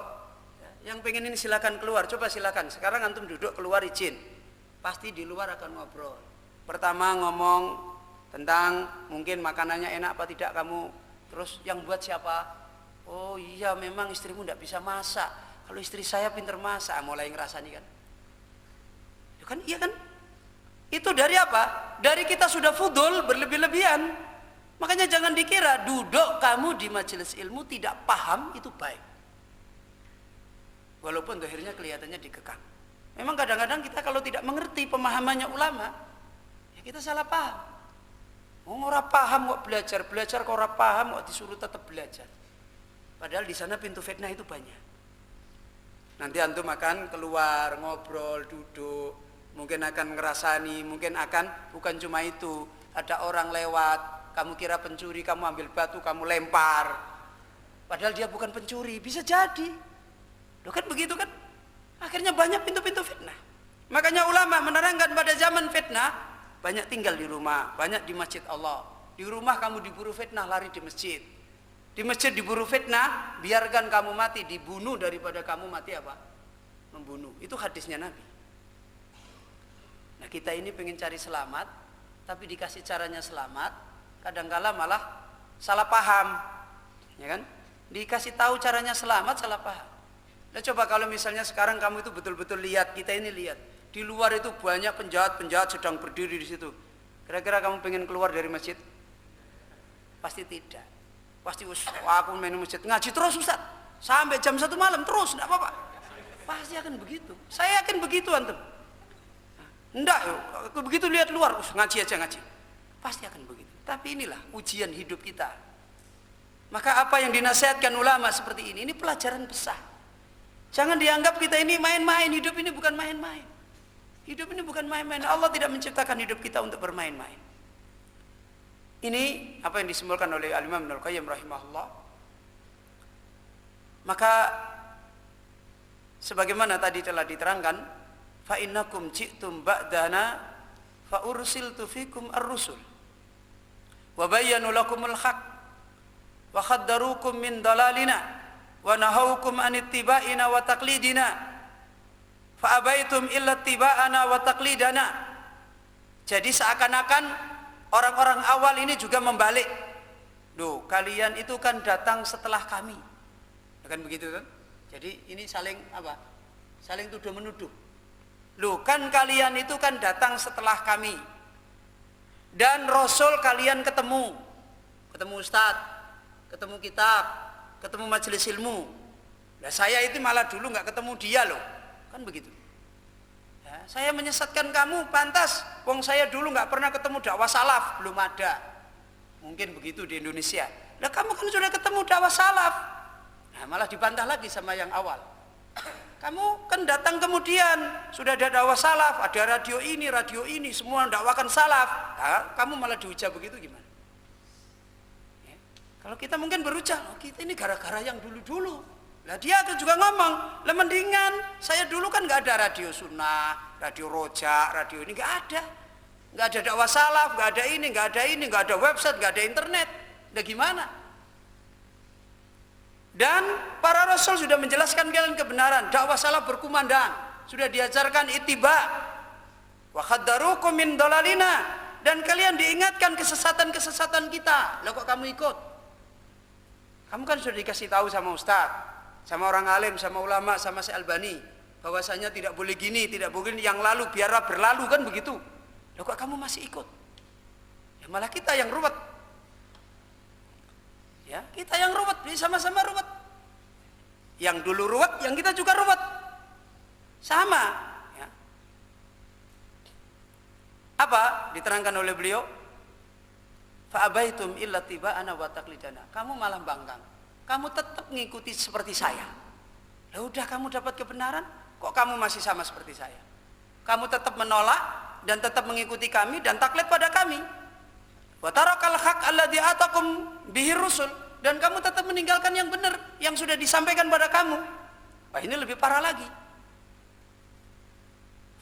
yang pengen ini silakan keluar, coba silakan. Sekarang antum duduk keluar izin, pasti di luar akan ngobrol. Pertama ngomong tentang mungkin makanannya enak apa tidak kamu, terus yang buat siapa? Oh iya memang istrimu tidak bisa masak, kalau istri saya pinter masak, mulai ngerasani kan? Ya kan, iya kan? Itu dari apa? Dari kita sudah fudul berlebih-lebihan. Makanya jangan dikira duduk kamu di majelis ilmu tidak paham itu baik. Walaupun akhirnya kelihatannya dikekang. Memang kadang-kadang kita kalau tidak mengerti pemahamannya ulama, ya kita salah paham. Orang paham kok belajar kok orang paham kok disuruh tetap belajar. Padahal di sana pintu fitnah itu banyak. Nanti antum akan keluar, ngobrol, duduk, mungkin akan ngerasani, mungkin akan bukan cuma itu, ada orang lewat, kamu kira pencuri, kamu ambil batu, kamu lempar. Padahal dia bukan pencuri, bisa jadi. Loh kan begitu kan? Akhirnya banyak pintu-pintu fitnah. Makanya ulama menerangkan pada zaman fitnah, banyak tinggal di rumah, banyak di masjid Allah. Di rumah kamu diburu fitnah, lari di masjid. Di masjid diburu fitnah, biarkan kamu mati, dibunuh daripada kamu mati apa? Membunuh. Itu hadisnya Nabi. Nah kita ini pengen cari selamat, tapi dikasih caranya selamat, kadangkala malah salah paham, ya kan? Dikasih tahu caranya selamat, salah paham. Nah coba kalau misalnya sekarang kamu itu betul-betul lihat, kita ini lihat, di luar itu banyak penjahat-penjahat sedang berdiri di situ. Kira-kira kamu pengen keluar dari masjid? Pasti tidak. Pasti aku main masjid ngaji terus Ustaz, sampai jam 1 malam terus, tidak apa-apa. Pasti akan begitu. Saya yakin begitu antum. Enggak, begitu lihat luar, ngaji aja ngaji. Pasti akan begitu. Tapi inilah ujian hidup kita. Maka apa yang dinasihatkan ulama seperti ini pelajaran besar. Jangan dianggap kita ini main-main, hidup ini bukan main-main. Hidup ini bukan main-main. Allah tidak menciptakan hidup kita untuk bermain-main. Ini apa yang disimbolkan oleh Al-Imam Ibnul Qayyim rahimahullah. Maka sebagaimana tadi telah diterangkan, fa innakum ji'tum ba'dana fa ursiltu fikum ar-rusul wa bayyanu lakumul haq wa khaddarukum min dalalina wa nahawkum an ittiba'ina wa taqlidina fa abaitum illa ittiba'ana wa taqlidana. Jadi seakan-akan orang-orang awal ini juga membalik. Loh, kalian itu kan datang setelah kami. Kan begitu kan? Jadi ini saling apa? Saling tuduh menuduh. Loh, kan kalian itu kan datang setelah kami. Dan Rasul kalian ketemu Ustadz, ketemu kitab, ketemu majelis ilmu. Nah, saya itu malah dulu nggak ketemu dia loh, kan begitu. Ya, saya menyesatkan kamu, pantas. Wong saya dulu nggak pernah ketemu dakwah salaf, belum ada. Mungkin begitu di Indonesia. Nah, kamu kan sudah ketemu dakwah salaf. Nah, malah dibantah lagi sama yang awal. Kamu kan datang kemudian, sudah ada dakwah salaf, ada radio ini, semua dakwakan salaf. Nah, kamu malah dihujah begitu gimana? Ya. Kalau kita mungkin berujar, oh, kita ini gara-gara yang dulu-dulu. Lah dia juga ngomong, lah mendingan saya dulu kan nggak ada radio sunnah, radio rojak, radio ini nggak ada dakwah salaf, nggak ada ini, nggak ada website, nggak ada internet. Udah gimana? Dan para rasul sudah menjelaskan kalian kebenaran, dakwah salaf berkumandang, sudah diajarkan ittiba, wa khaddarukum min dalalina, dan kalian diingatkan kesesatan-kesesatan kita. Lah kok kamu ikut? Kamu kan sudah dikasih tahu sama ustaz, sama orang alim, sama ulama, sama Syekh Albani, bahwasanya tidak boleh gini, tidak boleh yang lalu, biarlah berlalu, kan begitu. Loh kok kamu masih ikut? Ya malah kita yang ruwet. Ya, kita yang ruwet, sama-sama ruwet. Yang dulu ruwet, yang kita juga ruwet. Sama, ya. Apa diterangkan oleh beliau? Fa'abaitum illa tiba'ana wa taqlidana. Kamu malah bangkang. Kamu tetap mengikuti seperti saya. Lah udah kamu dapat kebenaran, kok kamu masih sama seperti saya? Kamu tetap menolak dan tetap mengikuti kami dan taklid pada kami. Wa tarakal haq alladzi atakum bihi rusul, dan kamu tetap meninggalkan yang benar yang sudah disampaikan pada kamu. Wah, ini lebih parah lagi.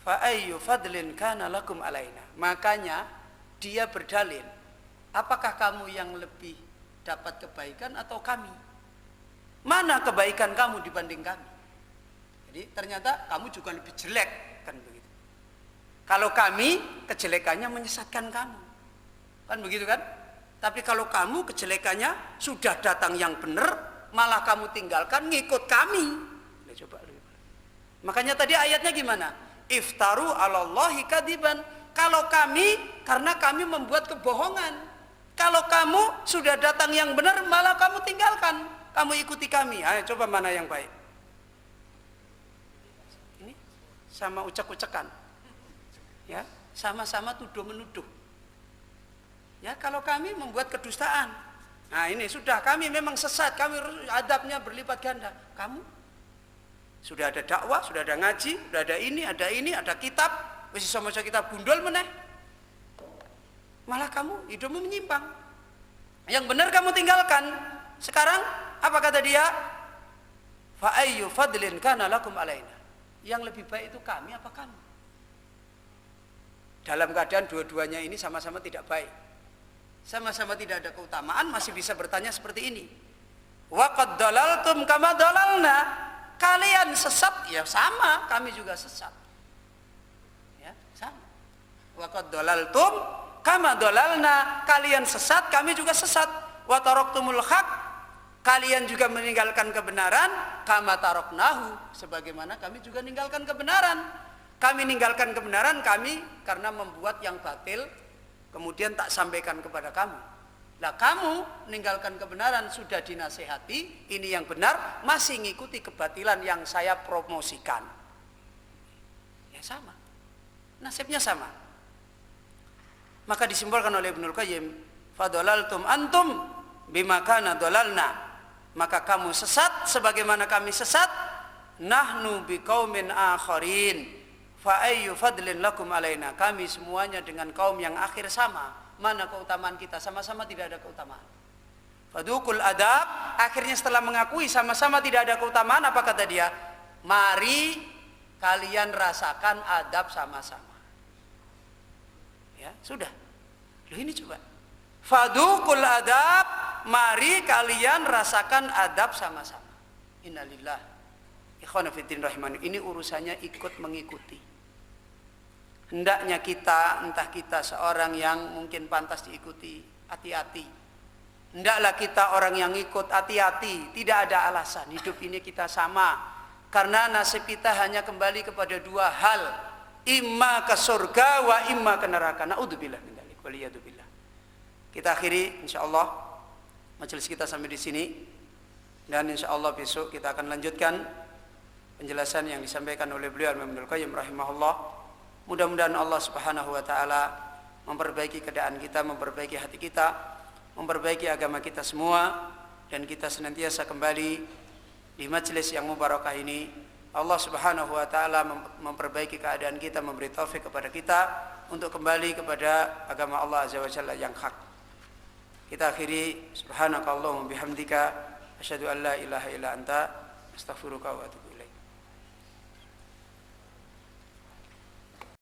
Fa ayyu fadlin kana lakum alaina. Makanya dia berdalil, apakah kamu yang lebih dapat kebaikan atau kami? Mana kebaikan kamu dibanding kami? Jadi ternyata kamu juga lebih jelek, kan begitu. Kalau kami, kejelekannya menyesatkan kamu, kan begitu kan? Tapi kalau kamu, kejelekannya sudah datang yang benar, malah kamu tinggalkan, ngikut kami. Nah, coba. Makanya tadi ayatnya gimana? Iftaru 'alallahi kadiban. Kalau kami, karena kami membuat kebohongan. Kalau kamu sudah datang yang benar, malah kamu tinggalkan, kamu ikuti kami. Ayo coba mana yang baik? Ini sama ucek-ucekan, ya, sama-sama tuduh menuduh. Ya, kalau kami membuat kedustaan, nah ini sudah, kami memang sesat, kami adabnya berlipat ganda. Kamu sudah ada dakwah, sudah ada ngaji, sudah ada ini, ada kitab, wis iso maca kitab gundul meneh. Malah kamu hidupmu menyimpang. Yang benar kamu tinggalkan. Sekarang apa kata dia? Fa ayyu fadlin kana lakum alaina. Yang lebih baik itu kami apa kamu? Dalam keadaan dua-duanya ini sama-sama tidak baik, sama-sama tidak ada keutamaan, masih bisa bertanya seperti ini. Wa qad dalaltum kama dalalna. Kalian sesat, ya sama, kami juga sesat. Ya, sama. Wa qad dalaltum kama dalalna. Kalian sesat, kami juga sesat. Wa taraktumul haq. Kalian juga meninggalkan kebenaran, kama taraknahu, sebagaimana kami juga meninggalkan kebenaran. Kami meninggalkan kebenaran, kami karena membuat yang batil kemudian tak sampaikan kepada kamu. Lah kamu meninggalkan kebenaran, sudah dinasehati, ini yang benar, masih ngikuti kebatilan yang saya promosikan. Ya sama, nasibnya sama. Maka disimbolkan oleh Ibnul Qayyim, fadalaltum antum bima kana dalalna. Maka kamu sesat sebagaimana kami sesat. Nahnu biqaumin akharin fa ayyu fadlin lakum alaina. Kami semuanya dengan kaum yang akhir sama. Mana keutamaan kita? Sama-sama tidak ada keutamaan. Fadukul adab. Akhirnya setelah mengakui sama-sama tidak ada keutamaan, apa kata dia? Mari kalian rasakan adab sama-sama. Ya, sudah. Loh, ini coba. Fadukul adab, mari kalian rasakan adab sama-sama. Innalillah. Ikhwana fiddin rahimani. Ini urusannya ikut mengikuti. Hendaknya kita, entah kita seorang yang mungkin pantas diikuti, hati-hati. Hendaklah kita orang yang ikut, hati-hati. Tidak ada alasan, hidup ini kita sama. Karena nasib kita hanya kembali kepada dua hal. Imma ke surga wa imma ke neraka. Na'udzubillah min dzalik, waliyadzubillah. Kita akhiri insyaallah majelis kita sampai di sini. Dan insyaallah besok kita akan lanjutkan penjelasan yang disampaikan oleh beliau Ibnul Qayyim rahimahullah. Mudah-mudahan Allah Subhanahu wa taala memperbaiki keadaan kita, memperbaiki hati kita, memperbaiki agama kita semua, dan kita senantiasa kembali di majelis yang mubarakah ini. Allah Subhanahu wa taala memperbaiki keadaan kita, memberi taufik kepada kita untuk kembali kepada agama Allah Azza wa Jalla yang hak. Kita akhiri subhanakallahumma bihamdika asyhadu an la ilaha illa anta Astaghfiruka wa atubu